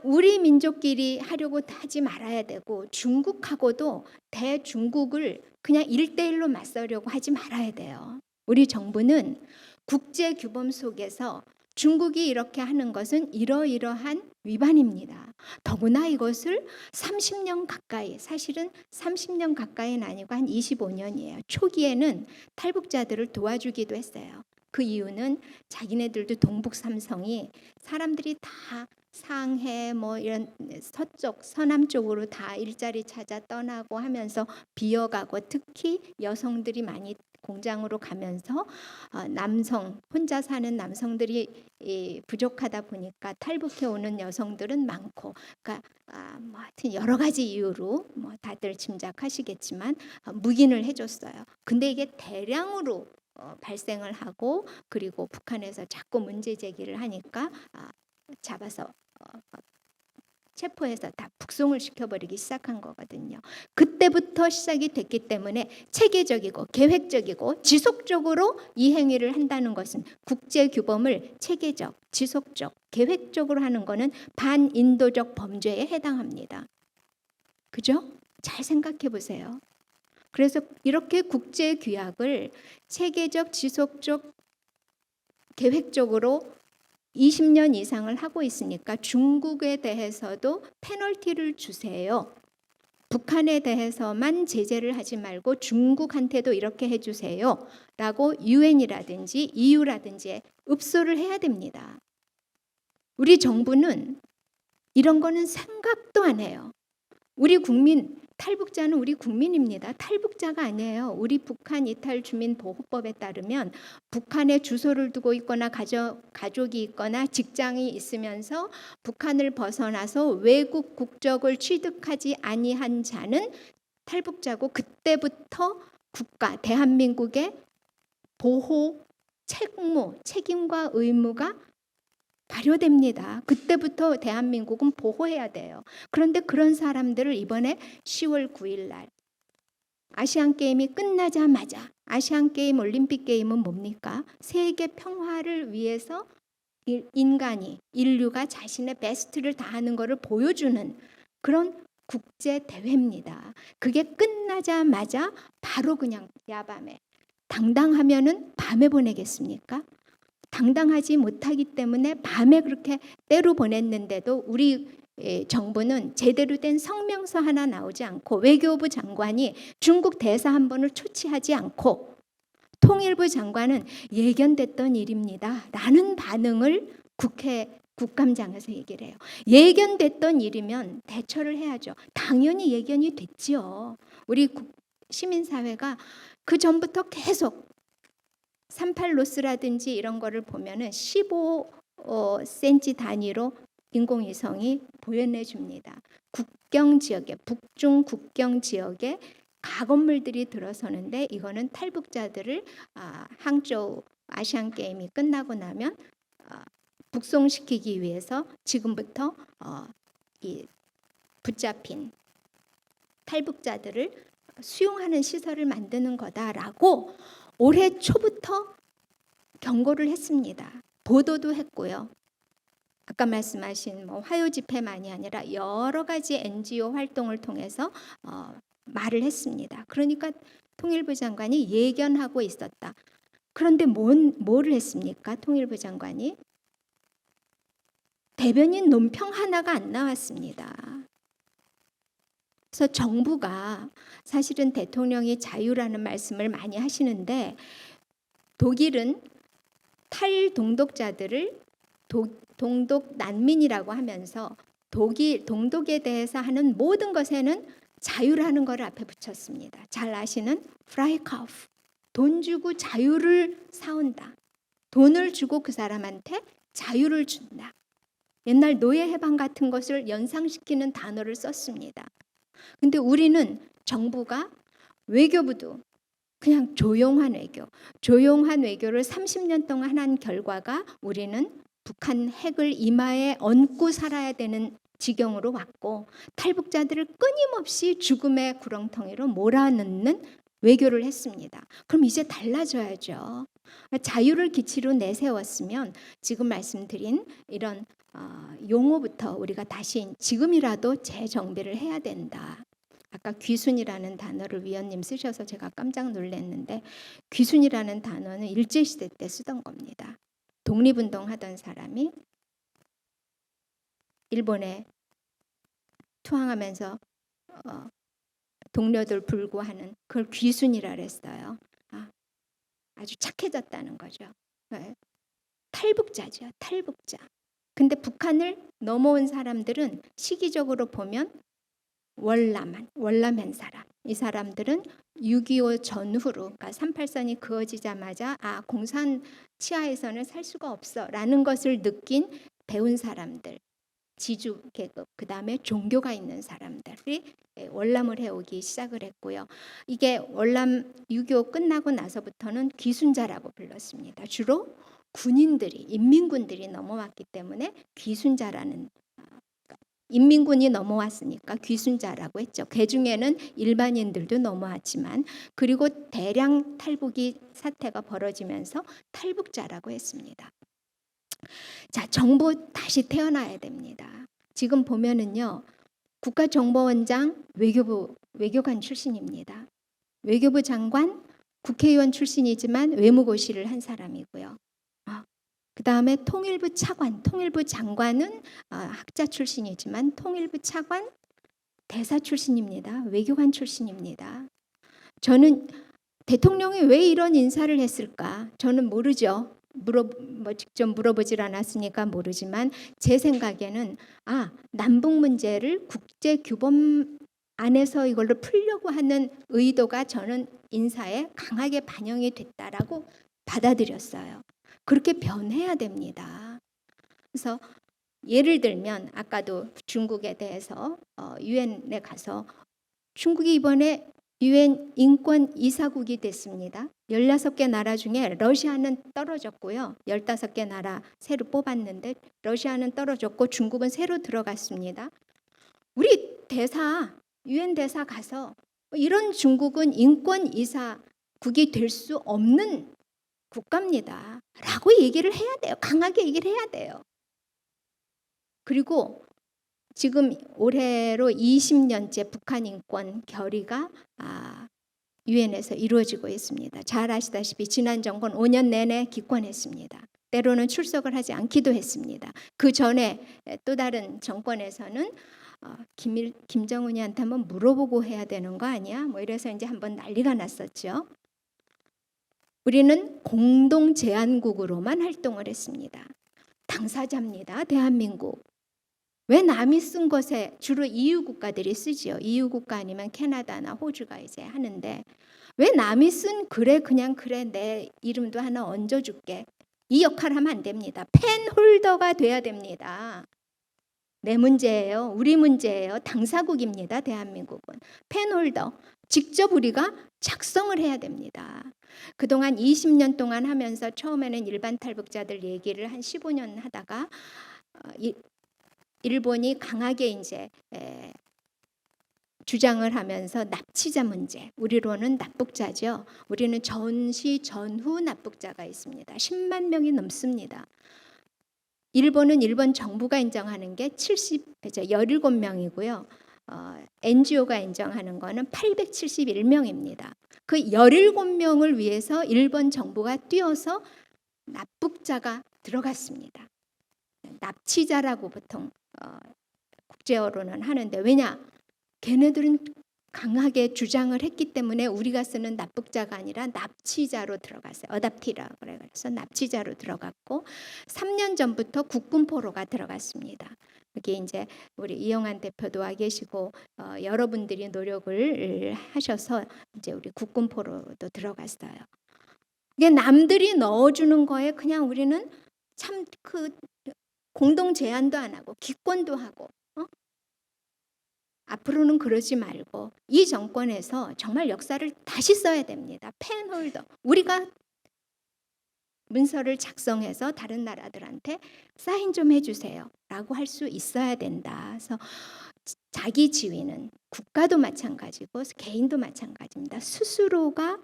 우리 민족끼리 하려고 하지 말아야 되고 중국하고도 대중국을 그냥 1대1로 맞서려고 하지 말아야 돼요. 우리 정부는 국제 규범 속에서 중국이 이렇게 하는 것은 이러이러한 위반입니다. 더구나 이것을 30년 가까이, 사실은 30년 가까이는 아니고 한 25년이에요. 초기에는 탈북자들을 도와주기도 했어요. 그 이유는 자기네들도 동북 삼성이 사람들이 다 상해 뭐 이런 서쪽 서남 쪽으로 다 일자리 찾아 떠나고 하면서 비어가고 특히 여성들이 많이 공장으로 가면서 남성 혼자 사는 남성들이 부족하다 보니까 탈북해 오는 여성들은 많고 그러니까 뭐 하여튼 여러 가지 이유로 뭐 다들 짐작하시겠지만 묵인을 해줬어요. 근데 이게 대량으로 발생을 하고 그리고 북한에서 자꾸 문제 제기를 하니까 잡아서 체포해서 다 북송을 시켜버리기 시작한 거거든요. 그때부터 시작이 됐기 때문에 체계적이고 계획적이고 지속적으로 이 행위를 한다는 것은 국제 규범을 체계적, 지속적, 계획적으로 하는 것은 반인도적 범죄에 해당합니다. 그죠? 잘 생각해 보세요. 그래서 이렇게 국제 규약을 체계적, 지속적, 계획적으로 20년 이상을 하고 있으니까 중국에 대해서도 페널티를 주세요. 북한에 대해서만 제재를 하지 말고 중국한테도 이렇게 해주세요. 라고 유엔이라든지 EU라든지 읍소를 해야 됩니다. 우리 정부는 이런 거는 생각도 안 해요. 우리 국민, 탈북자는 우리 국민입니다. 탈북자가 아니에요. 우리 북한 이탈 주민 보호법에 따르면 북한에 주소를 두고 있거나 가족이 있거나 직장이 있으면서 북한을 벗어나서 외국 국적을 취득하지 아니한 자는 탈북자고 그때부터 국가, 대한민국의 보호, 책무, 책임과 의무가 발효됩니다. 그때부터 대한민국은 보호해야 돼요. 그런데 그런 사람들을 이번에 10월 9일 날 아시안게임이 끝나자마자 아시안게임, 올림픽게임은 뭡니까? 세계 평화를 위해서 인류가 자신의 베스트를 다하는 것을 보여주는 그런 국제 대회입니다. 그게 끝나자마자 바로 그냥 야밤에 당당하면은 밤에 보내겠습니까? 당당하지 못하기 때문에 밤에 그렇게 때로 보냈는데도 우리 정부는 제대로 된 성명서 하나 나오지 않고 외교부 장관이 중국 대사 한 번을 초치하지 않고 통일부 장관은 예견됐던 일입니다 라는 반응을 국감장에서 얘기를 해요. 예견됐던 일이면 대처를 해야죠. 당연히 예견이 됐지요. 우리 시민사회가 그 전부터 계속 38로스라든지 이런 거를 보면은 15cm 단위로 인공위성이 보여내 줍니다. 국경 지역에, 북중 국경 지역에 가건물들이 들어서는데 이거는 탈북자들을 항저우 아시안 게임이 끝나고 나면 북송시키기 위해서 지금부터 이 붙잡힌 탈북자들을 수용하는 시설을 만드는 거다라고 올해 초부터 경고를 했습니다. 보도도 했고요. 아까 말씀하신 화요 집회만이 아니라 여러 가지 NGO 활동을 통해서 말을 했습니다. 그러니까 통일부 장관이 예견하고 있었다. 그런데 뭐를 했습니까? 통일부 장관이 대변인 논평 하나가 안 나왔습니다. 그래서 정부가 사실은 대통령이 자유라는 말씀을 많이 하시는데 독일은 탈동독자들을 동독 난민이라고 하면서 동독에 대해서 하는 모든 것에는 자유라는 걸 앞에 붙였습니다. 잘 아시는 프라이카우프, 돈 주고 자유를 사온다. 돈을 주고 그 사람한테 자유를 준다. 옛날 노예 해방 같은 것을 연상시키는 단어를 썼습니다. 근데 우리는 정부가 외교부도 그냥 조용한 외교를 30년 동안 한 결과가 우리는 북한 핵을 이마에 얹고 살아야 되는 지경으로 왔고 탈북자들을 끊임없이 죽음의 구렁텅이로 몰아넣는 외교를 했습니다. 그럼 이제 달라져야죠. 자유를 기치로 내세웠으면 지금 말씀드린 이런 용어부터 우리가 다시 지금이라도 재정비를 해야 된다. 아까 귀순이라는 단어를 위원님 쓰셔서 제가 깜짝 놀랐는데 귀순이라는 단어는 일제시대 때 쓰던 겁니다. 독립운동 하던 사람이 일본에 투항하면서 동료들 불구하는 그걸 귀순이라 그랬어요. 아주 착해졌다는 거죠. 탈북자죠. 탈북자. 근데 북한을 넘어온 사람들은 시기적으로 보면 월남한 사람. 이 사람들은 6.25 전후로 그러니까 38선이 그어지자마자 공산 치하에서는 살 수가 없어라는 것을 느낀 배운 사람들. 지주 계급, 그 다음에 종교가 있는 사람들이 월남을 해오기 시작을 했고요. 이게 월남 6.25 끝나고 나서부터는 귀순자라고 불렀습니다. 주로 군인들이, 인민군들이 넘어왔기 때문에 귀순자라는 인민군이 넘어왔으니까 귀순자라고 했죠. 그 중에는 일반인들도 넘어왔지만 그리고 대량 탈북이 사태가 벌어지면서 탈북자라고 했습니다. 자, 정부 다시 태어나야 됩니다. 지금 보면은요. 국가정보원장 외교관 출신입니다. 외교부 장관 국회의원 출신이지만 외무고시를 한 사람이고요. 그 다음에 통일부 차관, 통일부 장관은 학자 출신이지만 통일부 차관 대사 출신입니다. 외교관 출신입니다. 저는 대통령이 왜 이런 인사를 했을까? 저는 모르죠. 직접 물어보질 않았으니까 모르지만 제 생각에는 남북 문제를 국제 규범 안에서 이걸로 풀려고 하는 의도가 저는 인사에 강하게 반영이 됐다라고 받아들였어요. 그렇게 변해야 됩니다. 그래서 예를 들면 아까도 중국에 대해서 유엔에 가서 중국이 이번에 유엔 인권 이사국이 됐습니다. 16개 나라 중에 러시아는 떨어졌고요. 15개 나라 새로 뽑았는데 러시아는 떨어졌고 중국은 새로 들어갔습니다. 우리 대사, 유엔 대사 가서 이런 중국은 인권 이사국이 될 수 없는 국가입니다. 라고 얘기를 해야 돼요. 강하게 얘기를 해야 돼요. 그리고 지금 올해로 20년째 북한 인권 결의가 유엔에서 이루어지고 있습니다. 잘 아시다시피 지난 정권 5년 내내 기권했습니다. 때로는 출석을 하지 않기도 했습니다. 그 전에 또 다른 정권에서는 김정은이한테 한번 물어보고 해야 되는 거 아니야? 뭐 이래서 이제 한번 난리가 났었죠. 우리는 공동 제안국으로만 활동을 했습니다. 당사자입니다. 대한민국. 왜 남이 쓴 것에 주로 EU 국가들이 쓰지요. EU 국가 아니면 캐나다나 호주가 이제 하는데 왜 남이 쓴 글에 그냥 그래 내 이름도 하나 얹어줄게. 이 역할을 하면 안 됩니다. 펜 홀더가 돼야 됩니다. 내 문제예요. 우리 문제예요. 당사국입니다. 대한민국은. 펜 홀더. 직접 우리가 작성을 해야 됩니다. 그동안 20년 동안 하면서 처음에는 일반 탈북자들 얘기를 한 15년 하다가 일본이 강하게 이제 주장을 하면서 납치자 문제, 우리로는 납북자죠. 우리는 전시 전후 납북자가 있습니다. 10만 명이 넘습니다. 일본은 일본 정부가 인정하는 게 17명이고요. NGO가 인정하는 거는 871명입니다. 그 17명을 위해서 일본 정부가 뛰어서 납북자가 들어갔습니다. 납치자라고 보통 국제어로는 하는데 왜냐? 걔네들은 강하게 주장을 했기 때문에 우리가 쓰는 납북자가 아니라 납치자로 들어갔어요. 어답티라고 그래서 납치자로 들어갔고 3년 전부터 국군포로가 들어갔습니다. 여기 이제 우리 이영환 대표도 와 계시고 여러분들이 노력을 하셔서 이제 우리 국군포로도 들어갔어요. 이게 남들이 넣어주는 거에 그냥 우리는 참 그 공동 제안도 안 하고 기권도 하고 앞으로는 그러지 말고 이 정권에서 정말 역사를 다시 써야 됩니다. 펜홀더. 우리가 문서를 작성해서 다른 나라들한테 사인 좀 해주세요 라고 할 수 있어야 된다. 그래서 자기 지위는 국가도 마찬가지고 개인도 마찬가지입니다. 스스로가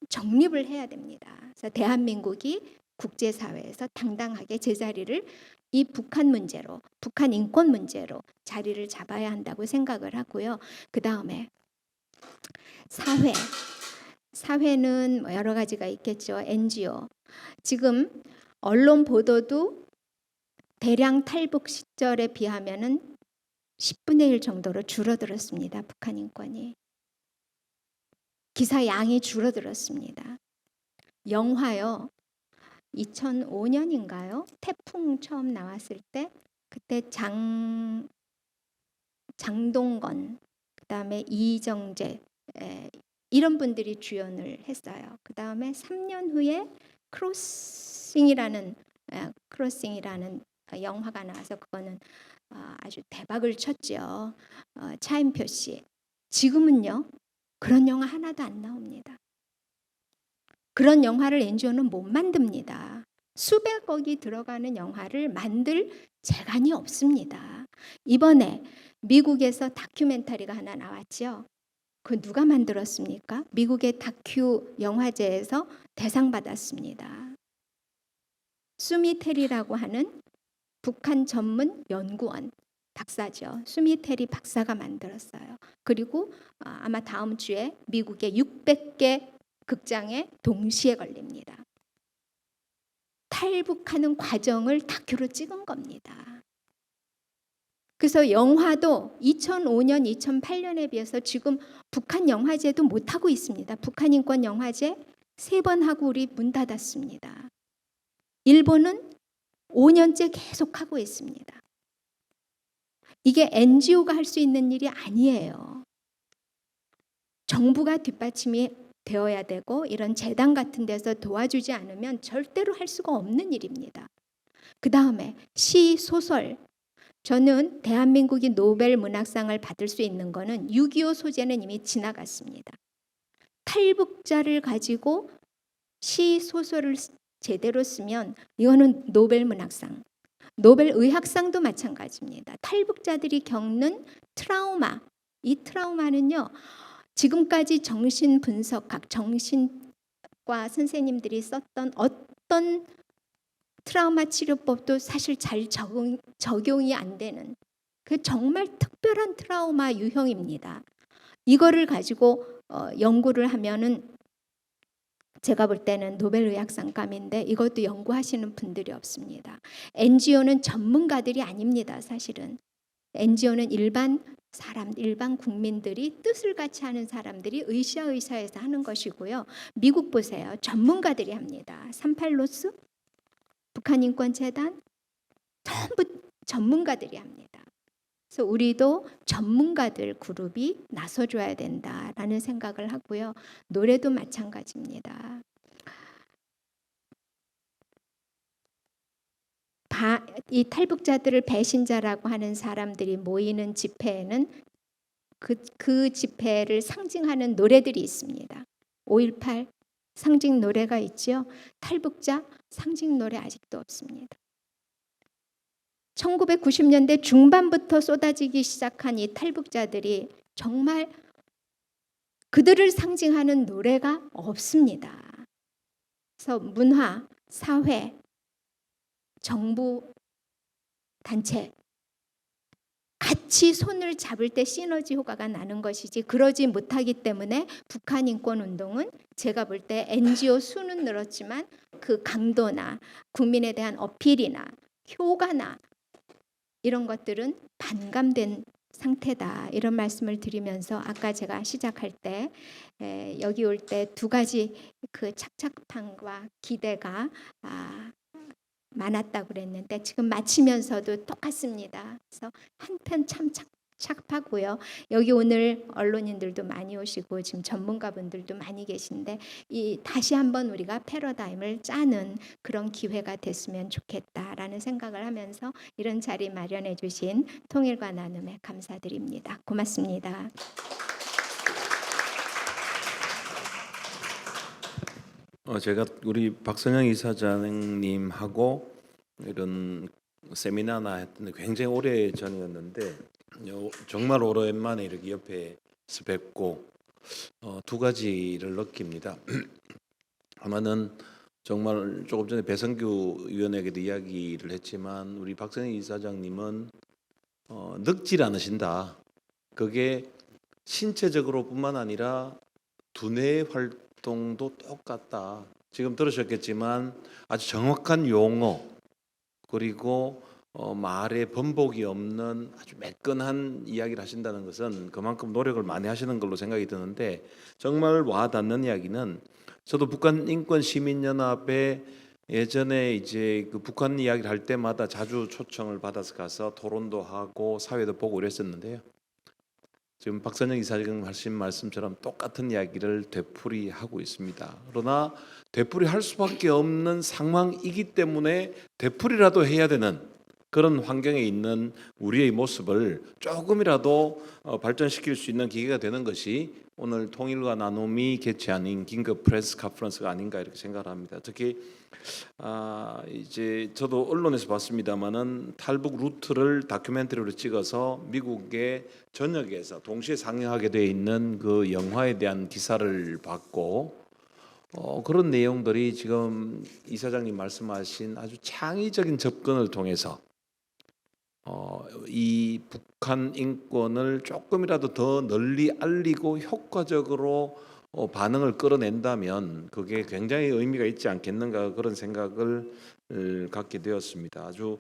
정립을 해야 됩니다. 그래서 대한민국이 국제사회에서 당당하게 제자리를 이 북한 문제로, 북한 인권 문제로 자리를 잡아야 한다고 생각을 하고요. 그 다음에 사회는 뭐 여러 가지가 있겠죠. NGO. 지금 언론 보도도 대량 탈북 시절에 비하면은 10분의 1 정도로 줄어들었습니다. 북한 인권이. 기사 양이 줄어들었습니다. 영화요. 2005년인가요? 태풍 처음 나왔을 때 그때 장동건 그다음에 이정재 이런 분들이 주연을 했어요. 그다음에 3년 후에 크로싱이라는 영화가 나와서 그거는 아주 대박을 쳤죠. 차인표 씨. 지금은요. 그런 영화 하나도 안 나옵니다. 그런 영화를 NGO는 못 만듭니다. 수백억이 들어가는 영화를 만들 재간이 없습니다. 이번에 미국에서 다큐멘터리가 하나 나왔죠. 그 누가 만들었습니까? 미국의 다큐 영화제에서 대상 받았습니다. 수미테리라고 하는 북한 전문 연구원 박사죠. 수미테리 박사가 만들었어요. 그리고 아마 다음 주에 미국의 600개 극장에 동시에 걸립니다. 탈북하는 과정을 다큐로 찍은 겁니다. 그래서 영화도 2005년, 2008년에 비해서 지금 북한 영화제도 못하고 있습니다. 북한 인권 영화제 3번 하고 우리 문 닫았습니다. 일본은 5년째 계속하고 있습니다. 이게 NGO가 할 수 있는 일이 아니에요. 정부가 뒷받침이 되어야 되고 이런 재단 같은 데서 도와주지 않으면 절대로 할 수가 없는 일입니다. 그 다음에 시, 소설. 저는 대한민국이 노벨 문학상을 받을 수 있는 거는 6.25 소재는 이미 지나갔습니다. 탈북자를 가지고 시, 소설을 제대로 쓰면 이거는 노벨 문학상, 노벨 의학상도 마찬가지입니다. 탈북자들이 겪는 트라우마, 이 트라우마는요. 지금까지 정신분석학, 정신과 선생님들이 썼던 어떤 트라우마 치료법도 사실 잘 적용이 안 되는 그 정말 특별한 트라우마 유형입니다. 이거를 가지고 연구를 하면은 제가 볼 때는 노벨 의학상감인데 이것도 연구하시는 분들이 없습니다. NGO는 전문가들이 아닙니다. 사실은 NGO는 일반 사람, 일반 국민들이 뜻을 같이 하는 사람들이 의사에서 하는 것이고요. 미국 보세요. 전문가들이 합니다. 38로스, 북한인권재단 전부 전문가들이 합니다. 그래서 우리도 전문가들 그룹이 나서줘야 된다라는 생각을 하고요. 노래도 마찬가지입니다. 이 탈북자들을 배신자라고 하는 사람들이 모이는 집회에는 그 집회를 상징하는 노래들이 있습니다. 5.18 상징 노래가 있죠. 탈북자 상징 노래 아직도 없습니다. 1990년대 중반부터 쏟아지기 시작한 이 탈북자들이 정말 그들을 상징하는 노래가 없습니다. 그래서 문화, 사회, 정부, 단체 같이 손을 잡을 때 시너지 효과가 나는 것이지 그러지 못하기 때문에 북한 인권운동은 제가 볼 때 NGO 수는 늘었지만 그 강도나 국민에 대한 어필이나 효과나 이런 것들은 반감된 상태다. 이런 말씀을 드리면서 아까 제가 시작할 때 여기 올 때 2가지 그 착착함과 기대가 많았다고 그랬는데 지금 마치면서도 똑같습니다. 그래서 한편 참 착하고요. 여기 오늘 언론인들도 많이 오시고 지금 전문가분들도 많이 계신데 다시 한번 우리가 패러다임을 짜는 그런 기회가 됐으면 좋겠다라는 생각을 하면서 이런 자리 마련해 주신 통일과 나눔에 감사드립니다. 고맙습니다. 제가 우리 박선영 이사장님하고 이런 세미나나 했던 굉장히 오래 전이었는데 정말 오랜만에 이렇게 옆에서 뵙고 2가지를 느낍니다. 하나는 정말 조금 전에 배성규 위원에게도 이야기를 했지만 우리 박선영 이사장님은 늙질 않으신다. 그게 신체적으로뿐만 아니라 두뇌 활동도 똑같다. 지금 들으셨겠지만 아주 정확한 용어 그리고 말에 번복이 없는 아주 매끈한 이야기를 하신다는 것은 그만큼 노력을 많이 하시는 걸로 생각이 드는데 정말 와닿는 이야기는 저도 북한 인권 시민연합에 예전에 이제 그 북한 이야기를 할 때마다 자주 초청을 받아서 가서 토론도 하고 사회도 보고 이랬었는데요. 지금 박선영 이사장 하신 말씀처럼 똑같은 이야기를 되풀이하고 있습니다. 그러나 되풀이할 수밖에 없는 상황이기 때문에 되풀이라도 해야 되는 그런 환경에 있는 우리의 모습을 조금이라도 발전시킬 수 있는 기회가 되는 것이 오늘 통일과 나눔이 개최한 긴급 프레스 컨퍼런스가 아닌가 이렇게 생각을 합니다. 특히 이제 저도 언론에서 봤습니다마는 탈북 루트를 다큐멘터리로 찍어서 미국의 전역에서 동시에 상영하게 돼 있는 그 영화에 대한 기사를 봤고 그런 내용들이 지금 이사장님 말씀하신 아주 창의적인 접근을 통해서 이 북한 인권을 조금이라도 더 널리 알리고 효과적으로 반응을 끌어낸다면 그게 굉장히 의미가 있지 않겠는가 그런 생각을 갖게 되었습니다. 아주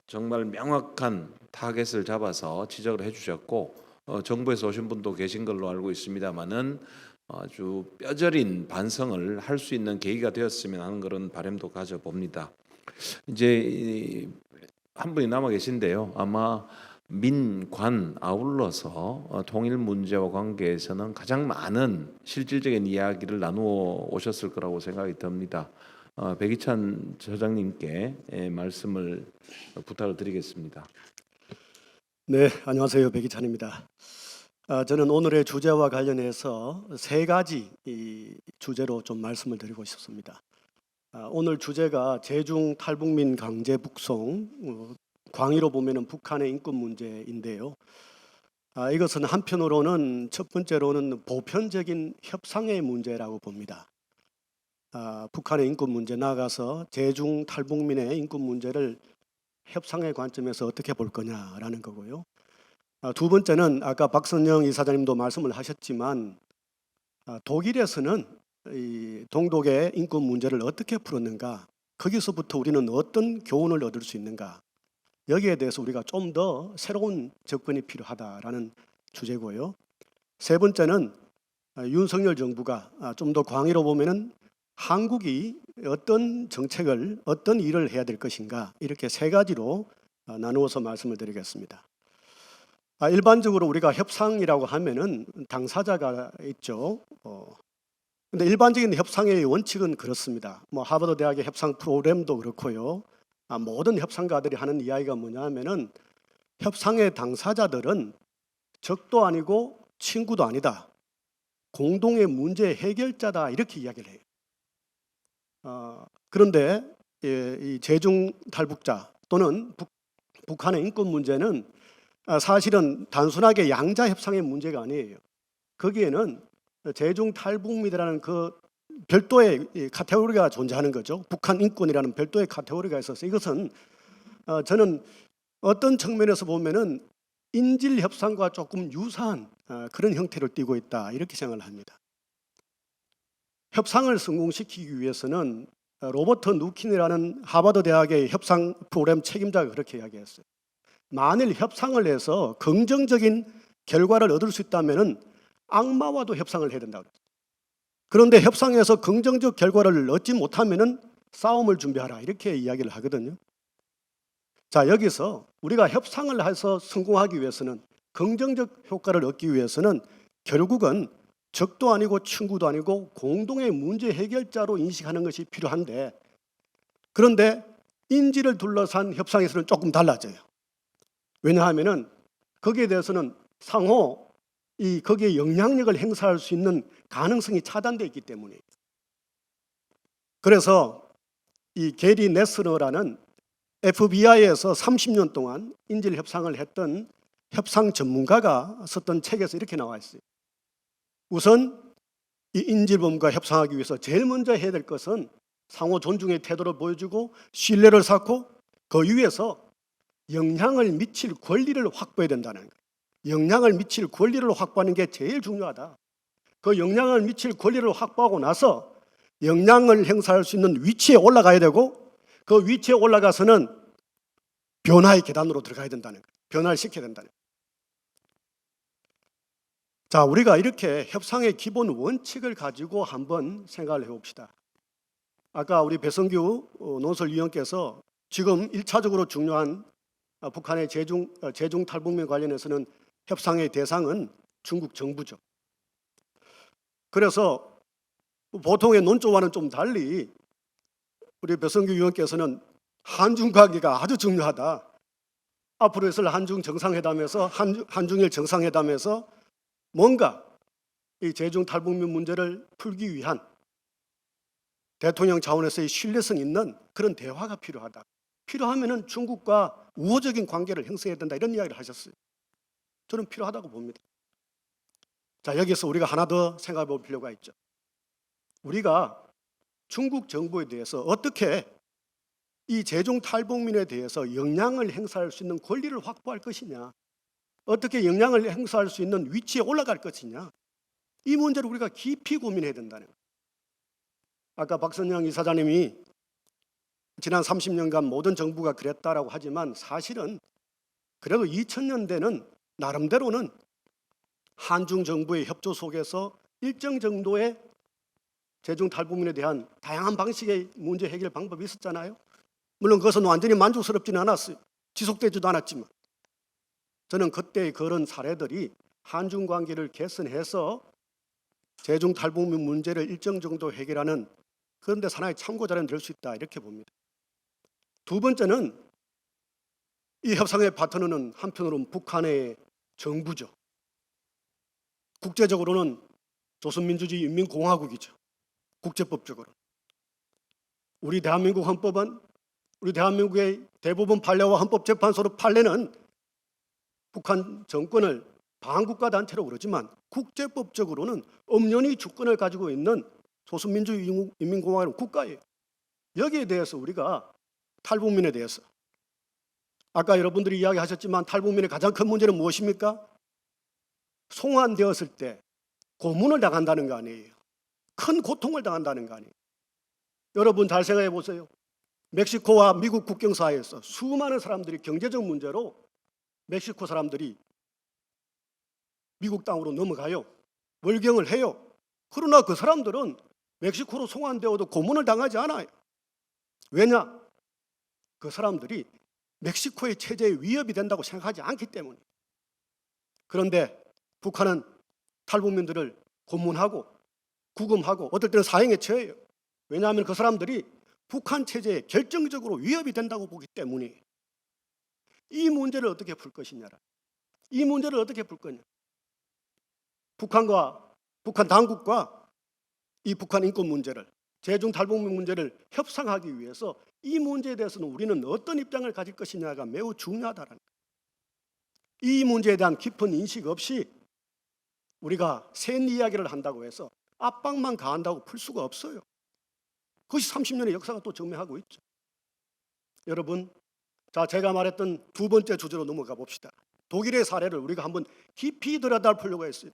정말 명확한 타겟을 잡아서 지적을 해주셨고 정부에서 오신 분도 계신 걸로 알고 있습니다만은 아주 뼈저린 반성을 할 수 있는 계기가 되었으면 하는 그런 바람도 가져봅니다. 이제 한 분이 남아 계신데요. 아마 민관 아울러서 통일 문제와 관계에서는 가장 많은 실질적인 이야기를 나누어 오셨을 거라고 생각이 듭니다. 백이찬 저장님께 말씀을 부탁을 드리겠습니다. 네, 안녕하세요. 백이찬입니다. 저는 오늘의 주제와 관련해서 세 가지 주제로 좀 말씀을 드리고 싶습니다. 오늘 주제가 제중 탈북민 강제 북송, 광의로 보면은 북한의 인권 문제인데요. 이것은 한편으로는 첫 번째로는 보편적인 협상의 문제라고 봅니다. 북한의 인권 문제 나아가서 제중 탈북민의 인권 문제를 협상의 관점에서 어떻게 볼 거냐라는 거고요. 두 번째는 아까 박선영 이사장님도 말씀을 하셨지만 독일에서는 이 동독의 인권 문제를 어떻게 풀었는가, 거기서부터 우리는 어떤 교훈을 얻을 수 있는가, 여기에 대해서 우리가 좀 더 새로운 접근이 필요하다라는 주제고요. 세 번째는 윤석열 정부가 좀 더 광의로 보면은 한국이 어떤 정책을 어떤 일을 해야 될 것인가, 이렇게 세 가지로 나누어서 말씀을 드리겠습니다. 일반적으로 우리가 협상이라고 하면은 당사자가 있죠. 근데 일반적인 협상의 원칙은 그렇습니다. 하버드 대학의 협상 프로그램도 그렇고요. 모든 협상가들이 하는 이야기가 뭐냐면은 협상의 당사자들은 적도 아니고 친구도 아니다. 공동의 문제 해결자다, 이렇게 이야기를 해요. 그런데 이 제중 탈북자 또는 북한의 인권 문제는 사실은 단순하게 양자 협상의 문제가 아니에요. 거기에는 제중 탈북민이라는 그 별도의 카테고리가 존재하는 거죠. 북한 인권이라는 별도의 카테고리가 있어서 이것은 저는 어떤 측면에서 보면은 인질 협상과 조금 유사한 그런 형태를 띠고 있다, 이렇게 생각을 합니다. 협상을 성공시키기 위해서는 로버트 누킨이라는 하버드 대학의 협상 프로그램 책임자가 그렇게 이야기했어요. 만일 협상을 해서 긍정적인 결과를 얻을 수 있다면은 악마와도 협상을 해야 된다고 그랬어요. 그런데 협상에서 긍정적 결과를 얻지 못하면은 싸움을 준비하라, 이렇게 이야기를 하거든요. 자, 여기서 우리가 협상을 해서 성공하기 위해서는, 긍정적 효과를 얻기 위해서는 결국은 적도 아니고 친구도 아니고 공동의 문제 해결자로 인식하는 것이 필요한데, 그런데 인지를 둘러싼 협상에서는 조금 달라져요. 왜냐하면은 거기에 대해서는 상호 거기에 영향력을 행사할 수 있는 가능성이 차단되어 있기 때문이에요. 그래서 이 게리 네스너라는 FBI에서 30년 동안 인질 협상을 했던 협상 전문가가 썼던 책에서 이렇게 나와 있어요. 우선 이 인질범과 협상하기 위해서 제일 먼저 해야 될 것은 상호 존중의 태도를 보여주고 신뢰를 쌓고 그 위에서 영향을 미칠 권리를 확보해야 된다는 거예요. 영향을 미칠 권리를 확보하는 게 제일 중요하다. 그 영향을 미칠 권리를 확보하고 나서 영향을 행사할 수 있는 위치에 올라가야 되고, 그 위치에 올라가서는 변화의 계단으로 들어가야 된다는 거예요. 변화를 시켜야 된다는 거예요. 자, 우리가 이렇게 협상의 기본 원칙을 가지고 한번 생각을 해봅시다. 아까 우리 배성규 논설위원께서 지금 1차적으로 중요한 북한의 제중 탈북민 관련해서는 협상의 대상은 중국 정부죠. 그래서 보통의 논조와는 좀 달리 우리 배성규 위원께서는 한중 관계가 아주 중요하다. 앞으로 있을 한중 정상회담에서 한중일 정상회담에서 뭔가 이 제중 탈북민 문제를 풀기 위한 대통령 차원에서의 신뢰성 있는 그런 대화가 필요하다. 필요하면은 중국과 우호적인 관계를 형성해야 된다 이런 이야기를 하셨어요. 저는 필요하다고 봅니다. 자, 여기서 우리가 하나 더 생각해 볼 필요가 있죠. 우리가 중국 정부에 대해서 어떻게 이 제중 탈북민에 대해서 영향을 행사할 수 있는 권리를 확보할 것이냐, 어떻게 영향을 행사할 수 있는 위치에 올라갈 것이냐, 이 문제를 우리가 깊이 고민해야 된다는 거예요. 아까 박선영 이사장님이 지난 30년간 모든 정부가 그랬다라고 하지만 사실은 그래도 2000년대는 나름대로는 한중 정부의 협조 속에서 일정 정도의 제중 탈북민에 대한 다양한 방식의 문제 해결 방법이 있었잖아요. 물론 그것은 완전히 만족스럽지는 않았어요. 지속되지도 않았지만 저는 그때의 그런 사례들이 한중 관계를 개선해서 제중 탈북민 문제를 일정 정도 해결하는 그런 데 하나의 참고자료는 될 수 있다 이렇게 봅니다. 두 번째는 이 협상의 파트너는 한편으로는 북한의 정부죠. 국제적으로는 조선민주주의 인민공화국이죠. 국제법적으로. 우리 대한민국 헌법은 우리 대한민국의 대부분 판례와 헌법재판소로 판례는 북한 정권을 반국가 단체로 그러지만 국제법적으로는 엄연히 주권을 가지고 있는 조선민주주의 인민공화국 국가예요. 여기에 대해서 우리가 탈북민에 대해서 아까 여러분들이 이야기하셨지만 탈북민의 가장 큰 문제는 무엇입니까? 송환되었을 때 고문을 당한다는 거 아니에요. 큰 고통을 당한다는 거 아니에요. 여러분 잘 생각해 보세요. 멕시코와 미국 국경 사이에서 수많은 사람들이 경제적 문제로 멕시코 사람들이 미국 땅으로 넘어가요. 월경을 해요. 그러나 그 사람들은 멕시코로 송환되어도 고문을 당하지 않아요. 왜냐? 그 사람들이 멕시코의 체제에 위협이 된다고 생각하지 않기 때문에. 그런데 북한은 탈북민들을 고문하고 구금하고 어떨 때는 사형에 처해요. 왜냐하면 그 사람들이 북한 체제에 결정적으로 위협이 된다고 보기 때문에. 이 문제를 어떻게 풀 것이냐라. 이 문제를 어떻게 풀 거냐. 북한 당국과 이 북한 인권 문제를, 제중 탈북민 문제를 협상하기 위해서 이 문제에 대해서는 우리는 어떤 입장을 가질 것이냐가 매우 중요하다는 거예요. 이 문제에 대한 깊은 인식 없이 우리가 센 이야기를 한다고 해서 압박만 가한다고 풀 수가 없어요. 그것이 30년의 역사가 또 증명하고 있죠. 여러분, 자, 제가 말했던 두 번째 주제로 넘어가 봅시다. 독일의 사례를 우리가 한번 깊이 들여다보려고 했어요.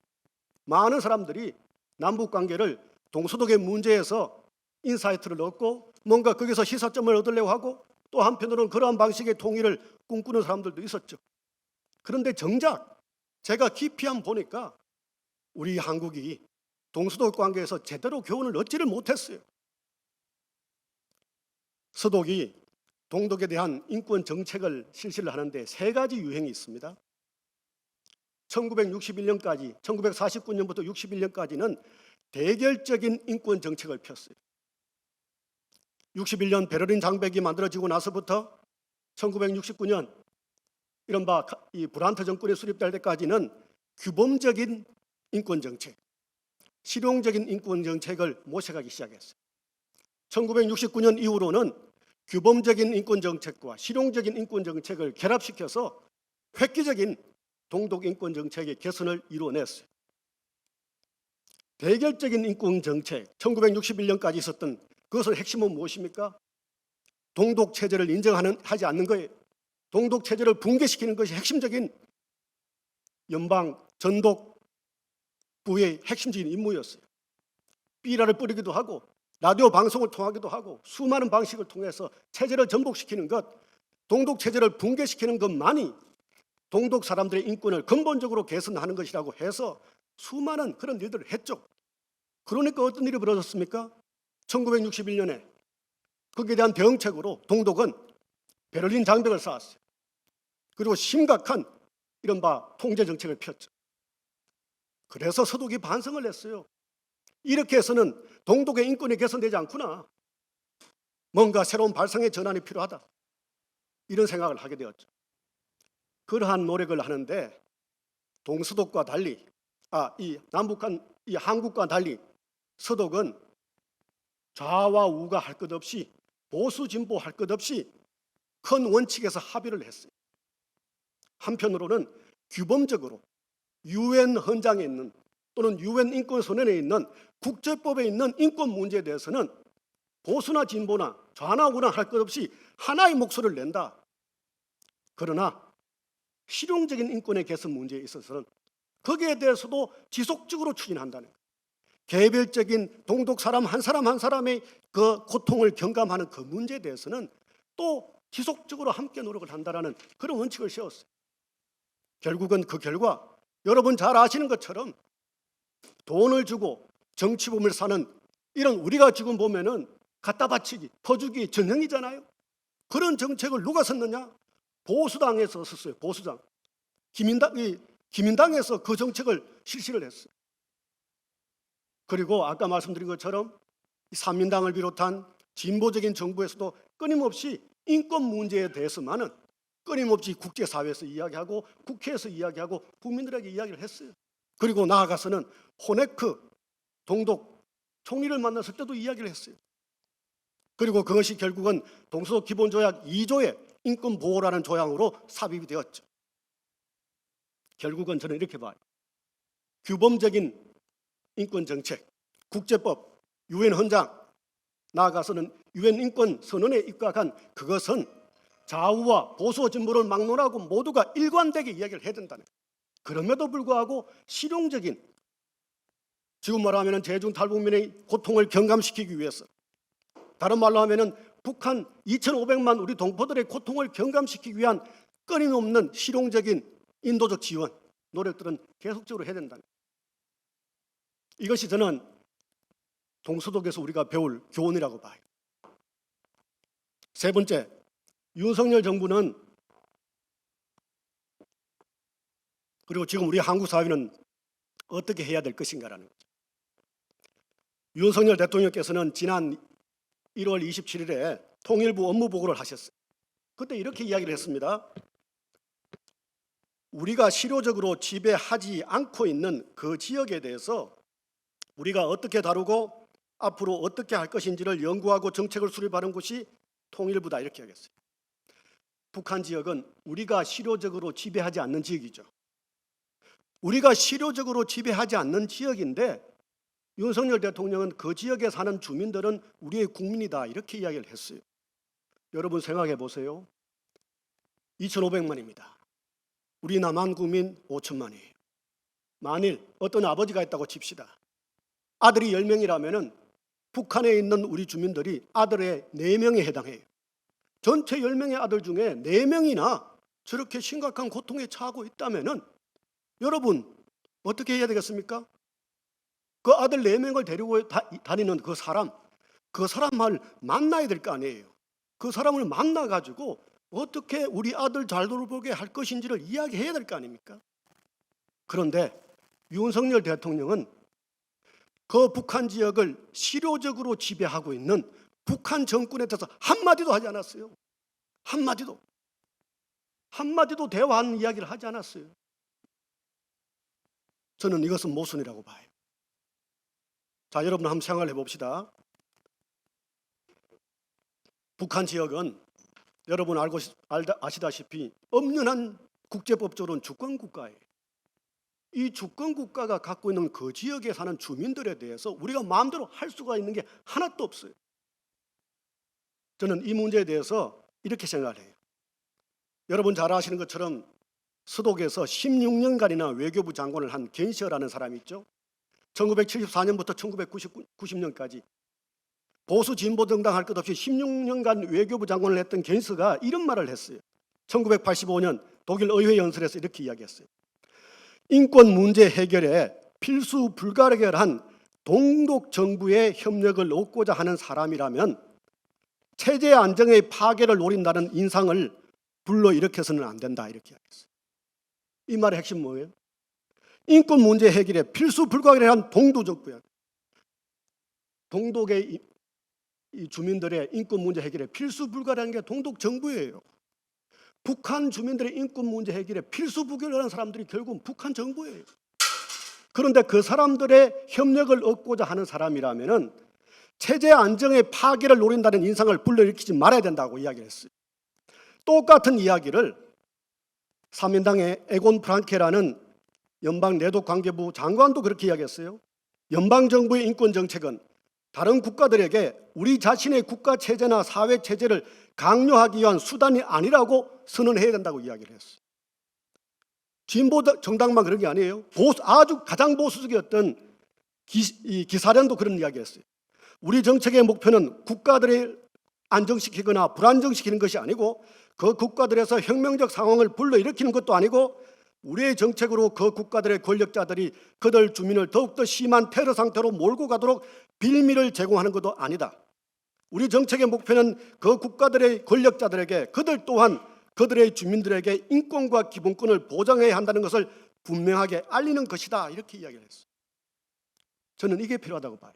많은 사람들이 남북 관계를 동서독의 문제에서 인사이트를 얻고 뭔가 거기서 시사점을 얻으려고 하고 또 한편으로는 그러한 방식의 통일을 꿈꾸는 사람들도 있었죠. 그런데 정작 제가 깊이 한번 보니까 우리 한국이 동서독 관계에서 제대로 교훈을 얻지를 못했어요. 서독이 동독에 대한 인권 정책을 실시를 하는데 세 가지 유행이 있습니다. 1961년까지, 1949년부터 61년까지는 대결적인 인권 정책을 폈어요. 61년 베를린 장벽이 만들어지고 나서부터 1969년 이른바 이 브란트 정권이 수립될 때까지는 규범적인 인권 정책, 실용적인 인권 정책을 모셔가기 시작했어요. 1969년 이후로는 규범적인 인권 정책과 실용적인 인권 정책을 결합시켜서 획기적인 동독 인권 정책의 개선을 이루어냈어요. 대결적인 인권 정책, 1961년까지 있었던 그것의 핵심은 무엇입니까? 동독 체제를 하지 않는 거예요. 동독 체제를 붕괴시키는 것이 핵심적인 연방 전독부의 핵심적인 임무였어요. 삐라를 뿌리기도 하고 라디오 방송을 통하기도 하고 수많은 방식을 통해서 체제를 전복시키는 것, 동독 체제를 붕괴시키는 것만이 동독 사람들의 인권을 근본적으로 개선하는 것이라고 해서 수많은 그런 일들을 했죠. 그러니까 어떤 일이 벌어졌습니까? 1961년에 거기에 대한 대응책으로 동독은 베를린 장벽을 쌓았어요. 그리고 심각한 이른바 통제 정책을 폈죠. 그래서 서독이 반성을 했어요. 이렇게 해서는 동독의 인권이 개선되지 않구나. 뭔가 새로운 발상의 전환이 필요하다. 이런 생각을 하게 되었죠. 그러한 노력을 하는데 동서독과 달리 이 남북한 이 한국과 달리 서독은 좌와 우가 할 것 없이 보수 진보 할 것 없이 큰 원칙에서 합의를 했어요. 한편으로는 규범적으로 유엔 헌장에 있는 또는 유엔 인권선언에 있는 국제법에 있는 인권 문제에 대해서는 보수나 진보나 좌나 우나 할 것 없이 하나의 목소리를 낸다. 그러나 실용적인 인권의 개선 문제에 있어서는 거기에 대해서도 지속적으로 추진한다는 거예요. 개별적인 동독 사람 한 사람의 그 고통을 경감하는 그 문제에 대해서는 또 지속적으로 함께 노력을 한다라는 그런 원칙을 세웠어요. 결국은 그 결과 여러분 잘 아시는 것처럼 돈을 주고 정치범을 사는 이런 우리가 지금 보면은 갖다 바치기, 퍼주기 전형이잖아요. 그런 정책을 누가 썼느냐? 보수당에서 썼어요. 보수당. 기민당에서 그 정책을 실시를 했어요. 그리고 아까 말씀드린 것처럼 삼민당을 비롯한 진보적인 정부에서도 끊임없이 인권 문제에 대해서만은 끊임없이 국제사회에서 이야기하고 국회에서 이야기하고 국민들에게 이야기를 했어요. 그리고 나아가서는 호네크 동독 총리를 만났을 때도 이야기를 했어요. 그리고 그것이 결국은 동서독 기본조약 2조의 인권 보호라는 조항으로 삽입이 되었죠. 결국은 저는 이렇게 봐요. 규범적인 인권 정책, 국제법, 유엔 헌장, 나아가서는 유엔 인권 선언에 입각한 그것은 좌우와 보수와 진보를 막론하고 모두가 일관되게 이야기를 해야 된다는 거예요. 그럼에도 불구하고 실용적인, 지금 말하면 제중 탈북민의 고통을 경감시키기 위해서, 다른 말로 하면은 북한 2,500만 우리 동포들의 고통을 경감시키기 위한 끊임없는 실용적인 인도적 지원 노력들은 계속적으로 해야 된다는 거예요. 이것이 저는 동서독에서 우리가 배울 교훈이라고 봐요. 세 번째, 윤석열 정부는 그리고 지금 우리 한국 사회는 어떻게 해야 될 것인가라는 거죠. 윤석열 대통령께서는 지난 1월 27일에 통일부 업무 보고를 하셨어요. 그때 이렇게 이야기를 했습니다. 우리가 실효적으로 지배하지 않고 있는 그 지역에 대해서 우리가 어떻게 다루고 앞으로 어떻게 할 것인지를 연구하고 정책을 수립하는 곳이 통일부다, 이렇게 하겠어요. 북한 지역은 우리가 실효적으로 지배하지 않는 지역이죠. 우리가 실효적으로 지배하지 않는 지역인데 윤석열 대통령은 그 지역에 사는 주민들은 우리의 국민이다, 이렇게 이야기를 했어요. 여러분 생각해 보세요. 2,500만입니다. 우리 남한 국민 5천만이에요. 만일 어떤 아버지가 있다고 칩시다. 아들이 10명이라면 북한에 있는 우리 주민들이 아들의 4명에 해당해요. 전체 10명의 아들 중에 4명이나 저렇게 심각한 고통에 처하고 있다면 여러분 어떻게 해야 되겠습니까? 그 아들 4명을 데리고 다니는 그 사람을 만나야 될 거 아니에요. 그 사람을 만나가지고 어떻게 우리 아들 잘 돌보게 할 것인지를 이야기해야 될 거 아닙니까? 그런데 윤석열 대통령은 그 북한 지역을 실효적으로 지배하고 있는 북한 정권에 대해서 한마디도 하지 않았어요. 한마디도 대화하는 이야기를 하지 않았어요. 저는 이것은 모순이라고 봐요. 자, 여러분 한번 생각해 봅시다. 북한 지역은 여러분 아시다시피 엄연한 국제법적으로는 주권국가예요. 이 주권국가가 갖고 있는 그 지역에 사는 주민들에 대해서 우리가 마음대로 할 수가 있는 게 하나도 없어요. 저는 이 문제에 대해서 이렇게 생각을 해요. 여러분 잘 아시는 것처럼 서독에서 16년간이나 외교부 장관을 한 겐시어라는 사람이 있죠. 1974년부터 1990년까지 보수 진보 정당 할 것 없이 16년간 외교부 장관을 했던 겐시어가 이런 말을 했어요. 1985년 독일 의회 연설에서 이렇게 이야기했어요. 인권 문제 해결에 필수 불가결한 동독 정부의 협력을 얻고자 하는 사람이라면 체제 안정의 파괴를 노린다는 인상을 불러일으켜서는 안 된다, 이렇게 이야기했어요. 이 말의 핵심 뭐예요? 인권 문제 해결에 필수 불가결한 동독 정부야. 동독의 이 주민들의 인권 문제 해결에 필수 불가결한 게 동독 정부예요. 북한 주민들의 인권 문제 해결에 필수 부결을 하는 사람들이 결국은 북한 정부예요. 그런데 그 사람들의 협력을 얻고자 하는 사람이라면은 체제 안정의 파괴를 노린다는 인상을 불러일으키지 말아야 된다고 이야기를 했어요. 똑같은 이야기를 사민당의 에곤 프랑케라는 연방 내독관계부 장관도 그렇게 이야기했어요. 연방정부의 인권정책은 다른 국가들에게 우리 자신의 국가 체제나 사회 체제를 강요하기 위한 수단이 아니라고 선언해야 된다고 이야기를 했어요. 진보 정당만 그런 게 아니에요. 아주 가장 보수적이었던 기사련도 그런 이야기했어요. 우리 정책의 목표는 국가들을 안정시키거나 불안정시키는 것이 아니고 그 국가들에서 혁명적 상황을 불러일으키는 것도 아니고 우리의 정책으로 그 국가들의 권력자들이 그들 주민을 더욱더 심한 테러 상태로 몰고 가도록 빌미를 제공하는 것도 아니다. 우리 정책의 목표는 그 국가들의 권력자들에게 그들 또한 그들의 주민들에게 인권과 기본권을 보장해야 한다는 것을 분명하게 알리는 것이다. 이렇게 이야기를 했어요. 저는 이게 필요하다고 봐요.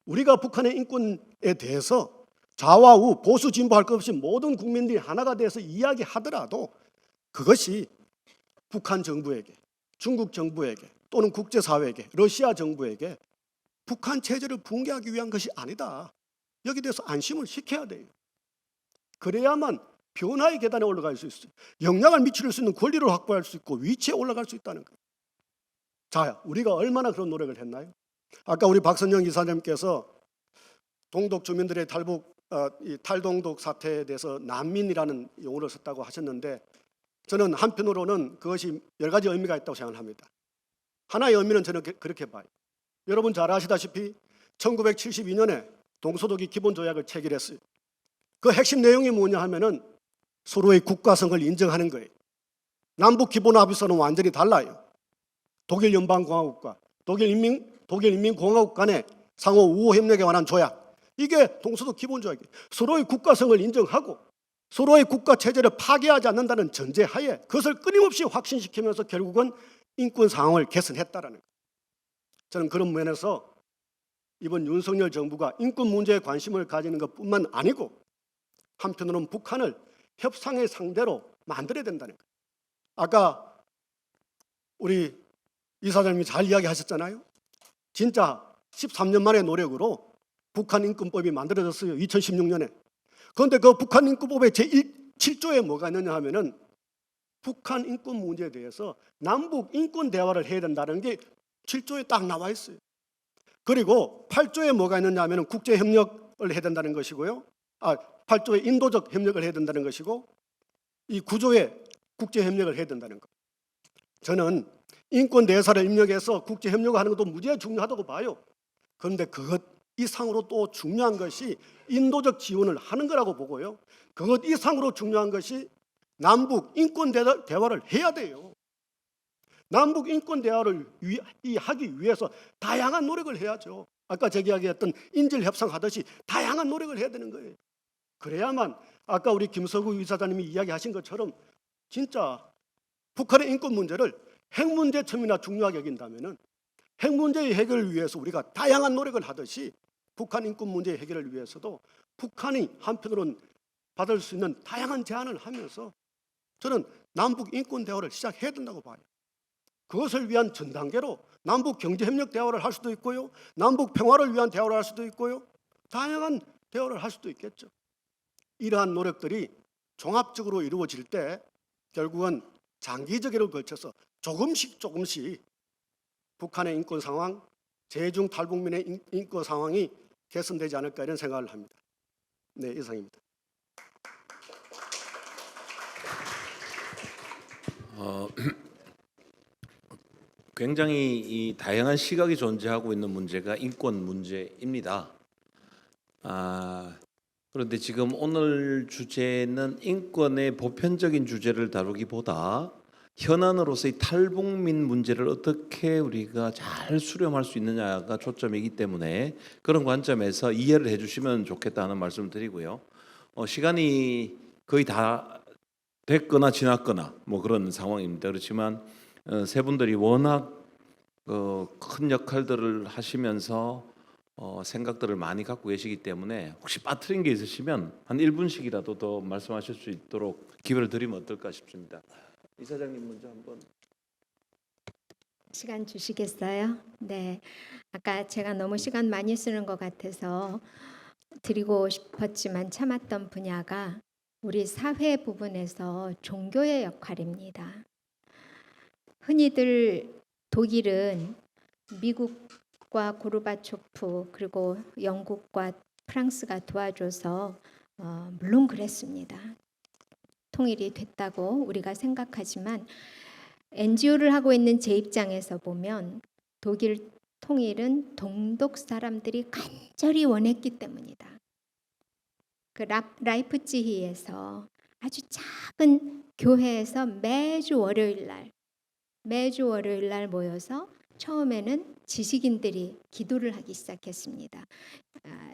우리가 북한의 인권에 대해서 좌와 보수 진보 할 것 없이 모든 국민들이 하나가 돼서 이야기하더라도 그것이 북한 정부에게, 중국 정부에게 또는 국제사회에게, 러시아 정부에게 북한 체제를 붕괴하기 위한 것이 아니다. 여기에 대해서 안심을 시켜야 돼요. 그래야만 변화의 계단에 올라갈 수 있어요. 영향을 미칠 수 있는 권리를 확보할 수 있고 위치에 올라갈 수 있다는 거예요. 자, 우리가 얼마나 그런 노력을 했나요? 아까 우리 박선영 이사님께서 동독 주민들의 탈동독 사태에 대해서 난민이라는 용어를 썼다고 하셨는데 저는 한편으로는 그것이 여러 가지 의미가 있다고 생각합니다. 하나의 의미는 저는 그렇게 봐요. 여러분 잘 아시다시피 1972년에 동서독이 기본조약을 체결했어요. 그 핵심 내용이 뭐냐 하면은 서로의 국가성을 인정하는 거예요. 남북 기본합의서는 완전히 달라요. 독일 연방공화국과 독일 인민공화국 간의 상호 우호 협력에 관한 조약. 이게 동서독 기본조약이에요. 서로의 국가성을 인정하고 서로의 국가 체제를 파괴하지 않는다는 전제하에 그것을 끊임없이 확신시키면서 결국은 인권 상황을 개선했다라는 거예요. 저는 그런 면에서 이번 윤석열 정부가 인권 문제에 관심을 가지는 것뿐만 아니고 한편으로는 북한을 협상의 상대로 만들어야 된다는 거예요. 아까 우리 이사장님이 잘 이야기하셨잖아요. 진짜 13년 만의 노력으로 북한 인권법이 만들어졌어요. 2016년에. 그런데 그 북한 인권법의 제7조에 뭐가 있느냐 하면은 북한 인권 문제에 대해서 남북 인권 대화를 해야 된다는 게 7조에 딱 나와 있어요. 그리고 8조에 뭐가 있느냐 하면은 국제 협력을 해야 된다는 것이고요. 8조에 인도적 협력을 해야 된다는 것이고 이 9조에 국제 협력을 해야 된다는 것. 저는 인권 대사를 입력해서 국제 협력을 하는 것도 무지하게 중요하다고 봐요. 그런데 그것 이상으로 또 중요한 것이 인도적 지원을 하는 거라고 보고요. 그것 이상으로 중요한 것이 남북 인권 대화를 해야 돼요. 남북 인권 대화를 하기 위해서 다양한 노력을 해야죠. 아까 제가 이야기했던 인질 협상하듯이 다양한 노력을 해야 되는 거예요. 그래야만 아까 우리 김서구 이사장님이 이야기하신 것처럼 진짜 북한의 인권 문제를 핵 문제처럼이나 중요하게 여긴다면은 핵 문제의 해결을 위해서 우리가 다양한 노력을 하듯이 북한 인권 문제의 해결을 위해서도 북한이 한편으로는 받을 수 있는 다양한 제안을 하면서 저는 남북 인권 대화를 시작해야 된다고 봐요. 그것을 위한 전 단계로 남북 경제협력 대화를 할 수도 있고요. 남북 평화를 위한 대화를 할 수도 있고요. 다양한 대화를 할 수도 있겠죠. 이러한 노력들이 종합적으로 이루어질 때 결국은 장기적으로 걸쳐서 조금씩 북한의 인권 상황, 제중 탈북민의 인권 상황이 개선되지 않을까 이런 생각을 합니다. 네, 이상입니다. 굉장히 이 다양한 시각이 존재하고 있는 문제가 인권 문제입니다. 그런데 지금 오늘 주제는 인권의 보편적인 주제를 다루기보다 현안으로서의 탈북민 문제를 어떻게 우리가 잘 수렴할 수 있느냐가 초점이기 때문에 그런 관점에서 이해를 해주시면 좋겠다는 말씀을 드리고요. 시간이 거의 다 됐거나 지났거나 뭐 그런 상황입니다. 그렇지만 세 분들이 워낙 큰 역할들을 하시면서 생각들을 많이 갖고 계시기 때문에 혹시 빠뜨린 게 있으시면 한 1분씩이라도 더 말씀하실 수 있도록 기회를 드리면 어떨까 싶습니다. 이사장님 먼저 한번. 시간 주시겠어요? 네. 아까 제가 너무 시간 많이 쓰는 것 같아서 드리고 싶었지만 참았던 분야가 우리 사회 부분에서 종교의 역할입니다. 흔히들 독일은 미국과 고르바초프 그리고 영국과 프랑스가 도와줘서 물론 그랬습니다. 통일이 됐다고 우리가 생각하지만 NGO를 하고 있는 제 입장에서 보면 독일 통일은 동독 사람들이 간절히 원했기 때문이다. 그 라이프치히에서 아주 작은 교회에서 매주 월요일 날 모여서 처음에는 지식인들이 기도를 하기 시작했습니다.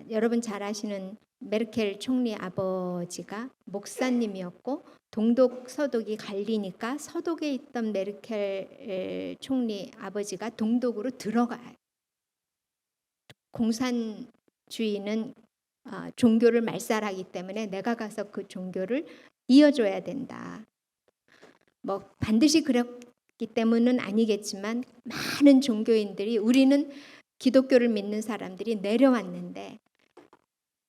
여러분 잘 아시는 메르켈 총리 아버지가 목사님이었고 동독 서독이 갈리니까 서독에 있던 메르켈 총리 아버지가 동독으로 들어가요. 공산주의는 종교를 말살하기 때문에 내가 가서 그 종교를 이어줘야 된다. 뭐 반드시 그렇기 때문은 아니겠지만 많은 종교인들이 우리는 기독교를 믿는 사람들이 내려왔는데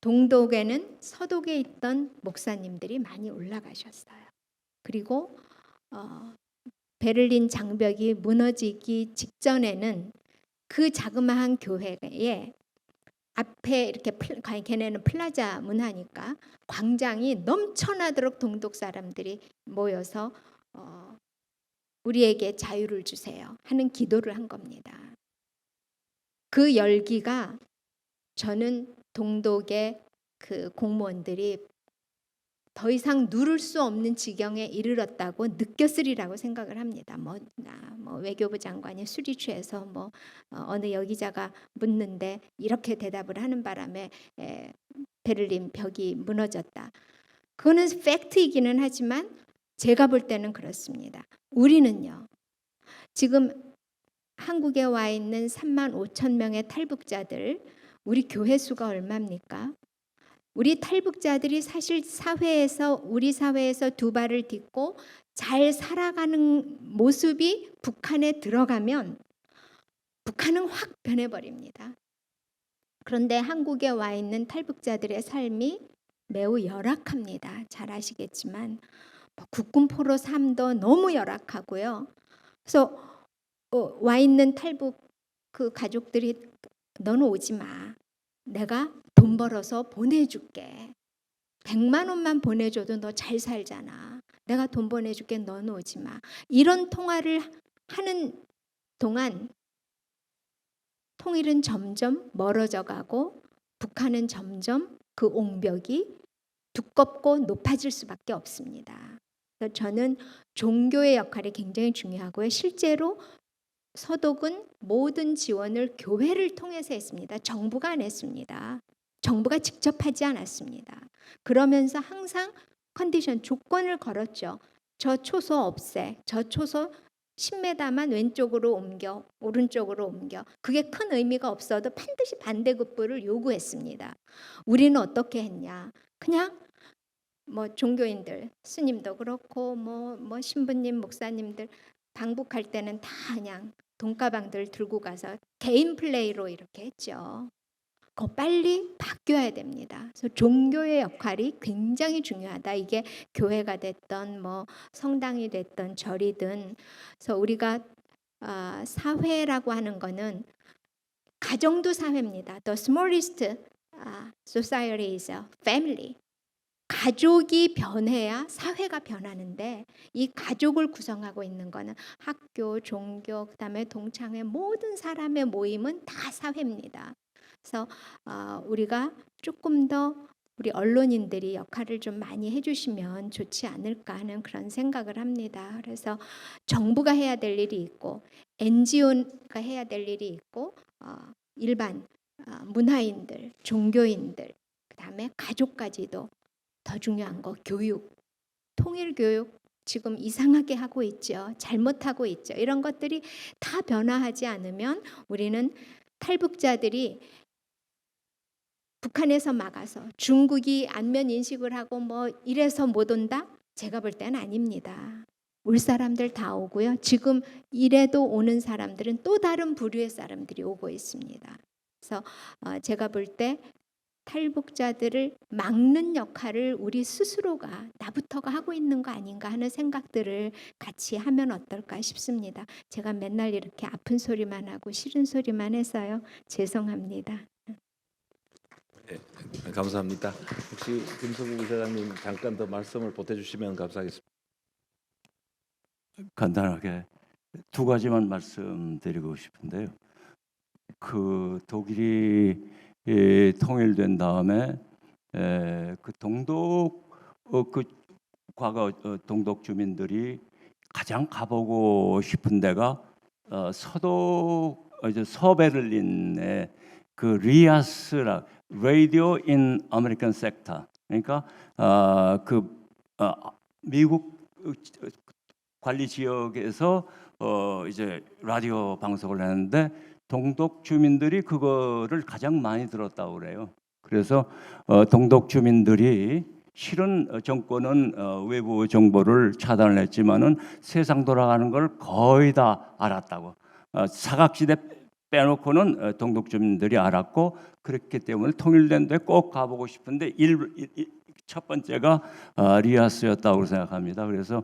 동독에는 서독에 있던 목사님들이 많이 올라가셨어요. 그리고 베를린 장벽이 무너지기 직전에는 그 자그마한 교회에 앞에 이렇게 걔네는 플라자 문화니까 광장이 넘쳐나도록 동독 사람들이 모여서 우리에게 자유를 주세요 하는 기도를 한 겁니다. 그 열기가 저는 동독의 그 공무원들이 더 이상 누를 수 없는 지경에 이르렀다고 느꼈으리라고 생각을 합니다. 뭐 외교부 장관이 술이 취해서 어느 여기자가 묻는데 이렇게 대답을 하는 바람에 베를린 벽이 무너졌다. 그거는 팩트이기는 하지만 제가 볼 때는 그렇습니다. 우리는요. 지금 한국에 와 있는 3만 5천 명의 탈북자들 우리 교회 수가 얼마입니까? 우리 탈북자들이 사실 우리 사회에서 두 발을 딛고 잘 살아가는 모습이 북한에 들어가면 북한은 확 변해버립니다. 그런데 한국에 와 있는 탈북자들의 삶이 매우 열악합니다. 잘 아시겠지만 국군포로 삶도 너무 열악하고요. 그래서 와 있는 탈북 그 가족들이 너는 오지 마. 내가 돈 벌어서 보내줄게. 100만 원만 보내줘도 너 잘 살잖아. 내가 돈 보내줄게. 너는 오지 마. 이런 통화를 하는 동안 통일은 점점 멀어져 가고 북한은 점점 그 옹벽이 두껍고 높아질 수밖에 없습니다. 그래서 저는 종교의 역할이 굉장히 중요하고요. 실제로 서독은 모든 지원을 교회를 통해서 했습니다. 정부가 안 했습니다. 정부가 직접 하지 않았습니다. 그러면서 항상 조건을 걸었죠. 저 초소 없애, 저 초소 10m만 왼쪽으로 옮겨, 오른쪽으로 옮겨. 그게 큰 의미가 없어도 반드시 반대급부를 요구했습니다. 우리는 어떻게 했냐? 그냥 종교인들, 스님도 그렇고 신부님, 목사님들 방북할 때는 다 그냥 돈가방들 들고 가서 개인 플레이로 이렇게 했죠. 그거 빨리 바뀌어야 됩니다. 그래서 종교의 역할이 굉장히 중요하다. 이게 교회가 됐던 성당이 됐던 절이든. 그래서 우리가 사회라고 하는 거는 가정도 사회입니다. The smallest society is a family. 가족이 변해야 사회가 변하는데 이 가족을 구성하고 있는 거는 학교, 종교, 그다음에 동창회 모든 사람의 모임은 다 사회입니다. 그래서 우리가 조금 더 우리 언론인들이 역할을 좀 많이 해주시면 좋지 않을까 하는 그런 생각을 합니다. 그래서 정부가 해야 될 일이 있고 NGO가 해야 될 일이 있고 일반 문화인들, 종교인들, 그다음에 가족까지도 더 중요한 거 교육, 통일 교육 지금 이상하게 하고 있죠. 잘못하고 있죠. 이런 것들이 다 변화하지 않으면 우리는 탈북자들이 북한에서 막아서 중국이 안면 인식을 하고 뭐 이래서 못 온다? 제가 볼 때는 아닙니다. 올 사람들 다 오고요. 지금 이래도 오는 사람들은 또 다른 부류의 사람들이 오고 있습니다. 그래서 제가 볼 때 탈북자들을 막는 역할을 우리 스스로가 나부터가 하고 있는 거 아닌가 하는 생각들을 같이 하면 어떨까 싶습니다. 제가 맨날 이렇게 아픈 소리만 하고 싫은 소리만 해서요. 죄송합니다. 네, 감사합니다. 혹시 김성국 이사장님 잠깐 더 말씀을 보태주시면 감사하겠습니다. 간단하게 두 가지만 말씀드리고 싶은데요. 그 독일이 통일된 다음에 그 동독 그 과거 동독 주민들이 가장 가보고 싶은 데가 서독 이제 서베를린의 그 리아스라 Radio in American Sector, 그러니까 미국 관리 지역에서 이제 라디오 방송을 하는데 동독 주민들이 그거를 가장 많이 들었다고 그래요. 그래서 동독 주민들이 실은 정권은 외부 정보를 차단을 했지만은 세상 돌아가는 걸 거의 다 알았다고. 사각지대 빼놓고는 동독 주민들이 알았고, 그렇기 때문에 통일된 데 꼭 가보고 싶은데 첫 번째가 리아스였다고 생각합니다. 그래서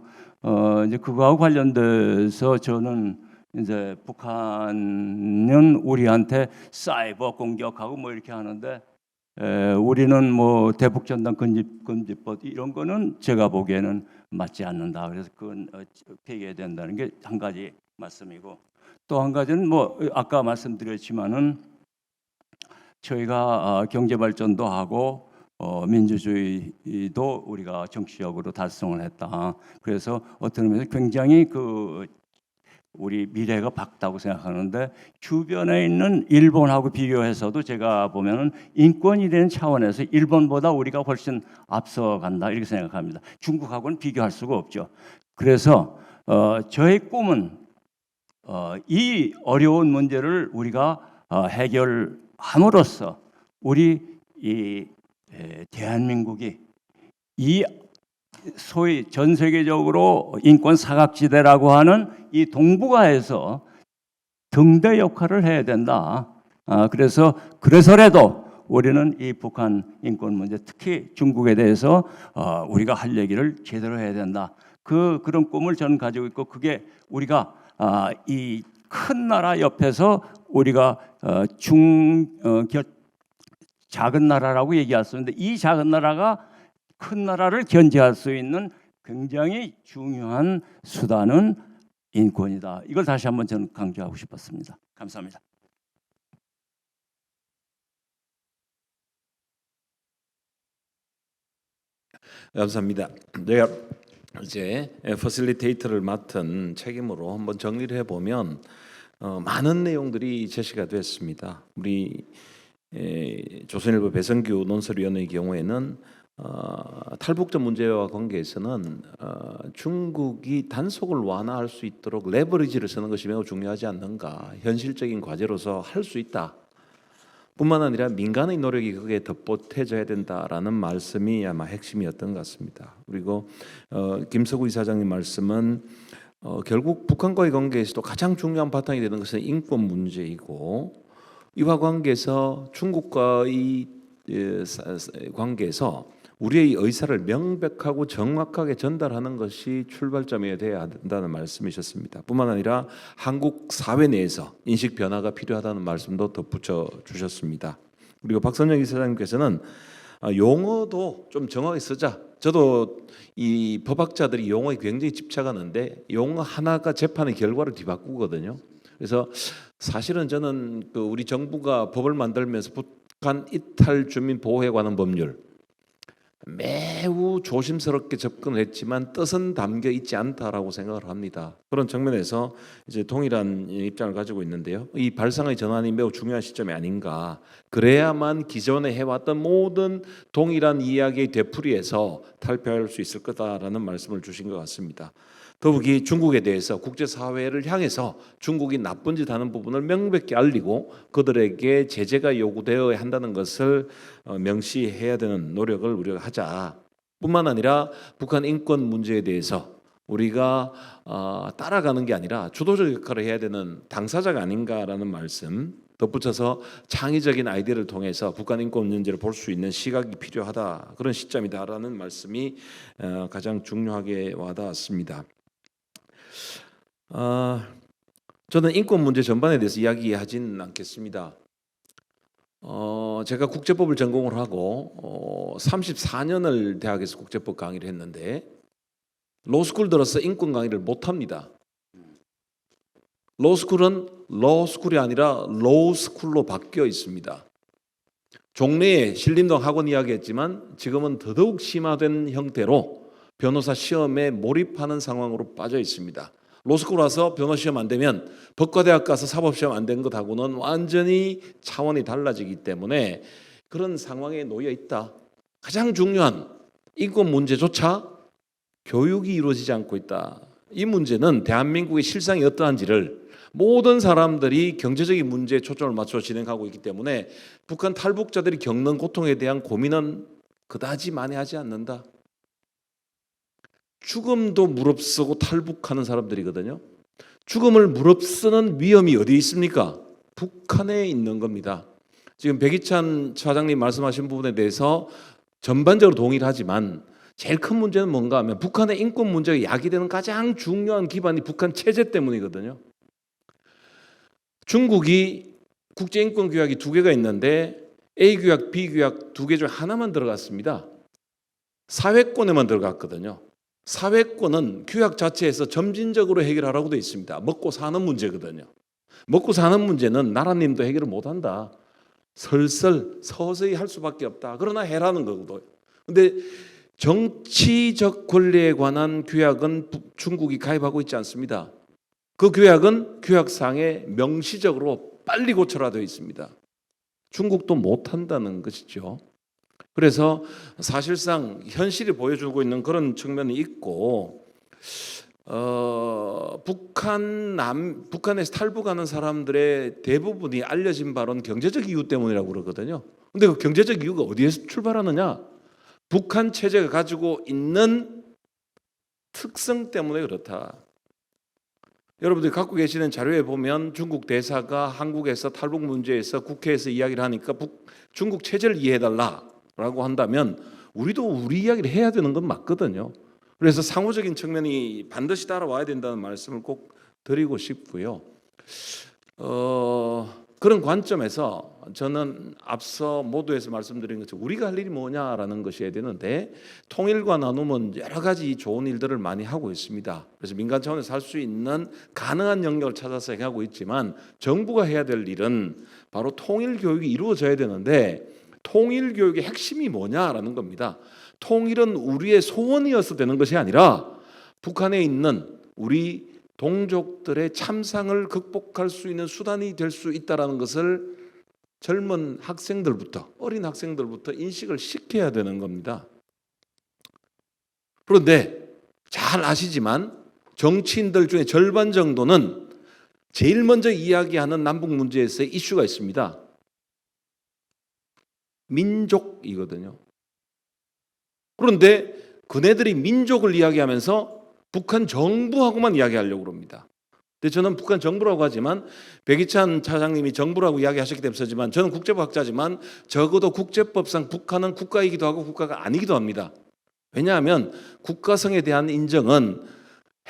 이제 그거하고 관련돼서 저는 이제 북한은 우리한테 사이버 공격하고 뭐 이렇게 하는데 우리는 뭐 대북전단 금지법 이런 거는 제가 보기에는 맞지 않는다. 그래서 그건 폐기해야 된다는 게 한 가지 말씀이고, 또 한 가지는 뭐 아까 말씀드렸지만은 저희가 경제 발전도 하고 민주주의도 우리가 정치적으로 달성을 했다. 그래서 어떤 의미에서 굉장히 우리 미래가 밝다고 생각하는데, 주변에 있는 일본하고 비교해서도 제가 보면은 인권이라는 차원에서 일본보다 우리가 훨씬 앞서간다 이렇게 생각합니다. 중국하고는 비교할 수가 없죠. 그래서 저의 꿈은 이 어려운 문제를 우리가 해결함으로써 우리 이 대한민국이 이 소위 전 세계적으로 인권 사각지대라고 하는 이 동북아에서 등대 역할을 해야 된다. 그래서라도 우리는 이 북한 인권 문제, 특히 중국에 대해서 우리가 할 얘기를 제대로 해야 된다. 그런 꿈을 저는 가지고 있고, 그게 우리가 이 큰 나라 옆에서 우리가 작은 나라라고 얘기할 수 있는데, 이 작은 나라가 큰 나라를 견제할 수 있는 굉장히 중요한 수단은 인권이다. 이걸 다시 한번 저는 강조하고 싶었습니다. 감사합니다. 감사합니다. 내가 이제 퍼실리테이터를 맡은 책임으로 한번 정리를 해보면 많은 내용들이 제시가 됐습니다. 우리 조선일보 배성규 논설위원의 경우에는 탈북자 문제와 관계에서는 중국이 단속을 완화할 수 있도록 레버리지를 쓰는 것이 매우 중요하지 않는가, 현실적인 과제로서 할 수 있다. 뿐만 아니라 민간의 노력이 거기에 덧보태져야 된다라는 말씀이 아마 핵심이었던 것 같습니다. 그리고 김석우 이사장님 말씀은 결국 북한과의 관계에서도 가장 중요한 바탕이 되는 것은 인권 문제이고, 이와 관계에서 중국과의 관계에서 우리의 의사를 명백하고 정확하게 전달하는 것이 출발점이 되어야 된다는 말씀이셨습니다. 뿐만 아니라 한국 사회 내에서 인식 변화가 필요하다는 말씀도 덧붙여 주셨습니다. 그리고 박선영 이사장님께서는 용어도 좀 정확히 쓰자. 저도 이 법학자들이 용어에 굉장히 집착하는데 용어 하나가 재판의 결과를 뒤바꾸거든요. 그래서 사실은 저는 우리 정부가 법을 만들면서 북한 이탈 주민 보호에 관한 법률 매우 조심스럽게 접근을 했지만 뜻은 담겨 있지 않다라고 생각을 합니다. 그런 측면에서 이제 동일한 입장을 가지고 있는데요. 이 발상의 전환이 매우 중요한 시점이 아닌가. 그래야만 기존에 해왔던 모든 동일한 이야기의 되풀이에서 탈피할 수 있을 거다라는 말씀을 주신 것 같습니다. 더욱이 중국에 대해서 국제사회를 향해서 중국이 나쁜 짓 하는 부분을 명백히 알리고 그들에게 제재가 요구되어야 한다는 것을 명시해야 되는 노력을 우리가 하자. 뿐만 아니라 북한 인권 문제에 대해서 우리가 따라가는 게 아니라 주도적 역할을 해야 되는 당사자가 아닌가라는 말씀, 덧붙여서 창의적인 아이디어를 통해서 북한 인권 문제를 볼 수 있는 시각이 필요하다, 그런 시점이다라는 말씀이 가장 중요하게 와닿았습니다. 저는 인권 문제 전반에 대해서 이야기하지는 않겠습니다. 제가 국제법을 전공을 하고 34년을 대학에서 국제법 강의를 했는데 로스쿨 들어서 인권 강의를 못합니다. 로스쿨은 로스쿨이 아니라 로스쿨로 바뀌어 있습니다. 종래에 신림동 학원 이야기했지만 지금은 더더욱 심화된 형태로 변호사 시험에 몰입하는 상황으로 빠져 있습니다. 로스쿨 와서 변호 시험 안 되면 법과대학 가서 사법 시험 안 된 것하고는 완전히 차원이 달라지기 때문에 그런 상황에 놓여 있다. 가장 중요한 인권 문제조차 교육이 이루어지지 않고 있다. 이 문제는 대한민국의 실상이 어떠한지를 모든 사람들이 경제적인 문제에 초점을 맞춰 진행하고 있기 때문에 북한 탈북자들이 겪는 고통에 대한 고민은 그다지 많이 하지 않는다. 죽음도 무릅쓰고 탈북하는 사람들이거든요. 죽음을 무릅쓰는 위험이 어디 있습니까? 북한에 있는 겁니다. 지금 백이찬 차장님 말씀하신 부분에 대해서 전반적으로 동의를 하지만 제일 큰 문제는 뭔가 하면 북한의 인권 문제가 야기되는 가장 중요한 기반이 북한 체제 때문이거든요. 중국이 국제인권규약이 2개가 있는데 A규약, B규약 2개 중 하나만 들어갔습니다. 사회권에만 들어갔거든요. 사회권은 규약 자체에서 점진적으로 해결하라고 되어 있습니다. 먹고 사는 문제거든요. 먹고 사는 문제는 나라님도 해결을 못한다. 서서히 할 수밖에 없다. 그러나 해라는 거거든요. 그런데 정치적 권리에 관한 규약은 중국이 가입하고 있지 않습니다. 그 규약은 규약상에 명시적으로 빨리 고쳐라 되어 있습니다. 중국도 못한다는 것이죠. 그래서 사실상 현실이 보여주고 있는 그런 측면이 있고 북한에서 탈북하는 사람들의 대부분이 알려진 바로는 경제적 이유 때문이라고 그러거든요. 그런데 그 경제적 이유가 어디에서 출발하느냐? 북한 체제가 가지고 있는 특성 때문에 그렇다. 여러분들이 갖고 계시는 자료에 보면 중국 대사가 한국에서 탈북 문제에서 국회에서 이야기를 하니까 중국 체제를 이해해달라고 한다면 우리도 우리 이야기를 해야 되는 건 맞거든요. 그래서 상호적인 측면이 반드시 따라와야 된다는 말씀을 꼭 드리고 싶고요. 그런 관점에서 저는 앞서 모두에서 말씀드린 것처럼 우리가 할 일이 뭐냐라는 것이어야 되는데 통일과 나눔은 여러 가지 좋은 일들을 많이 하고 있습니다. 그래서 민간 차원에서 할 수 있는 가능한 영역을 찾아서 행하고 있지만 정부가 해야 될 일은 바로 통일 교육이 이루어져야 되는데 통일 교육의 핵심이 뭐냐라는 겁니다. 통일은 우리의 소원이어서 되는 것이 아니라 북한에 있는 우리 동족들의 참상을 극복할 수 있는 수단이 될 수 있다는 것을 젊은 학생들부터 어린 학생들부터 인식을 시켜야 되는 겁니다. 그런데 잘 아시지만 정치인들 중에 절반 정도는 제일 먼저 이야기하는 남북 문제에서의 이슈가 있습니다. 민족이거든요. 그런데 그네들이 민족을 이야기하면서 북한 정부하고만 이야기하려고 합니다. 근데 저는 북한 정부라고 하지만 백이찬 차장님이 정부라고 이야기하셨기 때문에 쓰지만 저는 국제법학자지만 적어도 국제법상 북한은 국가이기도 하고 국가가 아니기도 합니다. 왜냐하면 국가성에 대한 인정은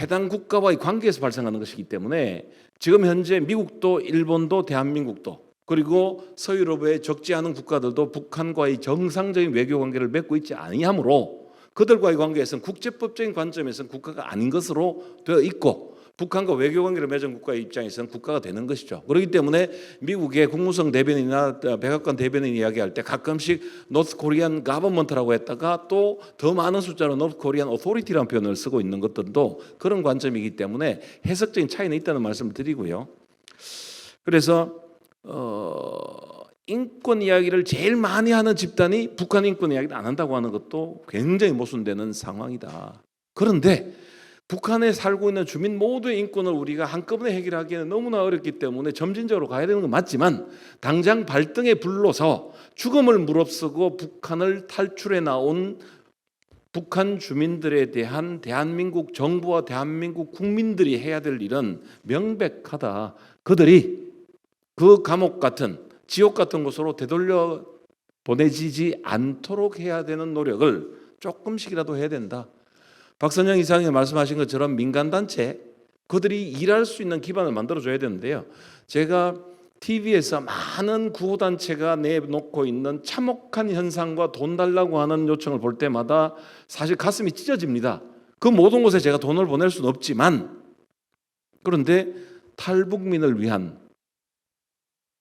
해당 국가와의 관계에서 발생하는 것이기 때문에 지금 현재 미국도 일본도 대한민국도 그리고 서유럽의 적지 않은 국가들도 북한과의 정상적인 외교 관계를 맺고 있지 아니하므로 그들과의 관계에서는 국제법적인 관점에서는 국가가 아닌 것으로 되어 있고 북한과 외교 관계를 맺은 국가의 입장에서는 국가가 되는 것이죠. 그렇기 때문에 미국의 국무성 대변인이나 백악관 대변인 이야기할 때 가끔씩 North Korean Government라고 했다가 또 더 많은 숫자로 North Korean Authority라는 표현을 쓰고 있는 것들도 그런 관점이기 때문에 해석적인 차이는 있다는 말씀을 드리고요. 그래서 인권 이야기를 제일 많이 하는 집단이 북한 인권 이야기를 안 한다고 하는 것도 굉장히 모순되는 상황이다. 그런데 북한에 살고 있는 주민 모두의 인권을 우리가 한꺼번에 해결하기에는 너무나 어렵기 때문에 점진적으로 가야 되는 건 맞지만 당장 발등에 불러서 죽음을 무릅쓰고 북한을 탈출해 나온 북한 주민들에 대한 대한민국 정부와 대한민국 국민들이 해야 될 일은 명백하다. 그들이 그 감옥 같은 지옥 같은 곳으로 되돌려 보내지지 않도록 해야 되는 노력을 조금씩이라도 해야 된다. 박선영 이사님이 말씀하신 것처럼 민간단체 그들이 일할 수 있는 기반을 만들어줘야 되는데요. 제가 TV에서 많은 구호단체가 내놓고 있는 참혹한 현상과 돈 달라고 하는 요청을 볼 때마다 사실 가슴이 찢어집니다. 그 모든 곳에 제가 돈을 보낼 수는 없지만 그런데 탈북민을 위한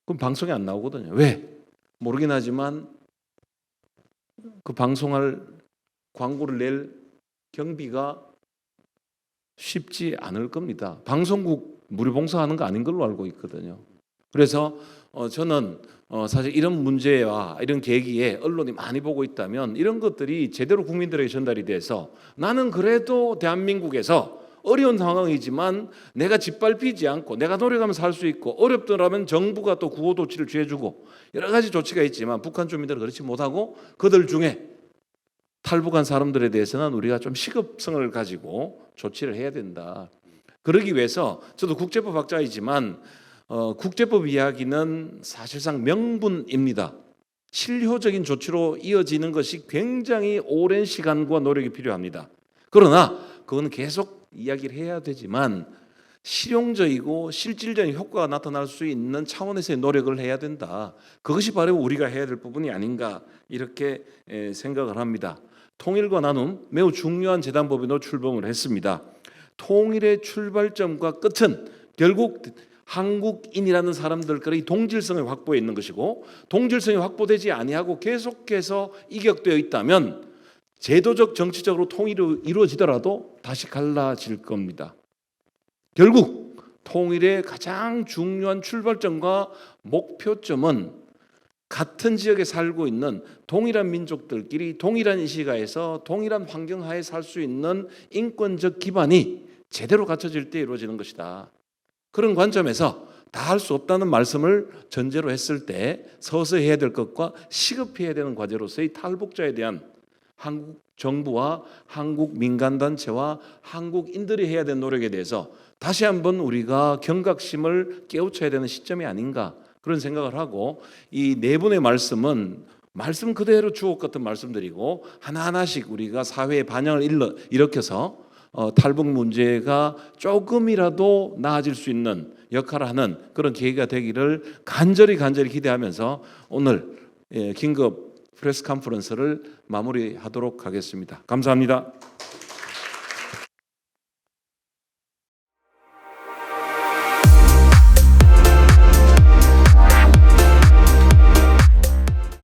그럼 방송에 안 나오거든요. 왜? 모르긴 하지만 그 방송할 광고를 낼 경비가 쉽지 않을 겁니다. 방송국 무료 봉사하는 거 아닌 걸로 알고 있거든요. 그래서 저는 사실 이런 문제와 이런 계기에 언론이 많이 보고 있다면 이런 것들이 제대로 국민들에게 전달이 돼서 나는 그래도 대한민국에서 어려운 상황이지만 내가 짓밟히지 않고 내가 노력하면서 살 수 있고 어렵더라면 정부가 또 구호 조치를 취해주고 여러 가지 조치가 있지만 북한 주민들은 그렇지 못하고 그들 중에 탈북한 사람들에 대해서는 우리가 좀 시급성을 가지고 조치를 해야 된다. 그러기 위해서 저도 국제법 학자이지만 국제법 이야기는 사실상 명분입니다. 실효적인 조치로 이어지는 것이 굉장히 오랜 시간과 노력이 필요합니다. 그러나 그건 계속 이야기를 해야 되지만 실용적이고 실질적인 효과가 나타날 수 있는 차원에서의 노력을 해야 된다. 그것이 바로 우리가 해야 될 부분이 아닌가 이렇게 생각을 합니다. 통일과 나눔 매우 중요한 재단법인으로 출범을 했습니다. 통일의 출발점과 끝은 결국 한국인이라는 사람들끼리 동질성을 확보해 있는 것이고 동질성이 확보되지 아니하고 계속해서 이격되어 있다면 제도적 정치적으로 통일이 이루어지더라도 다시 갈라질 겁니다. 결국 통일의 가장 중요한 출발점과 목표점은 같은 지역에 살고 있는 동일한 민족들끼리 동일한 시가에서 동일한 환경 하에 살 수 있는 인권적 기반이 제대로 갖춰질 때 이루어지는 것이다. 그런 관점에서 다 할 수 없다는 말씀을 전제로 했을 때 서서히 해야 될 것과 시급해야 되는 과제로서의 탈북자에 대한 한국 정부와 한국 민간단체와 한국인들이 해야 되는 노력에 대해서 다시 한번 우리가 경각심을 깨우쳐야 되는 시점이 아닌가 그런 생각을 하고 이 네 분의 말씀은 말씀 그대로 주옥 같은 말씀들이고 하나하나씩 우리가 사회의 반영을 일으켜서 탈북 문제가 조금이라도 나아질 수 있는 역할을 하는 그런 계기가 되기를 간절히 기대하면서 오늘 긴급 프레스 컨퍼런스를 마무리하도록 하겠습니다. 감사합니다.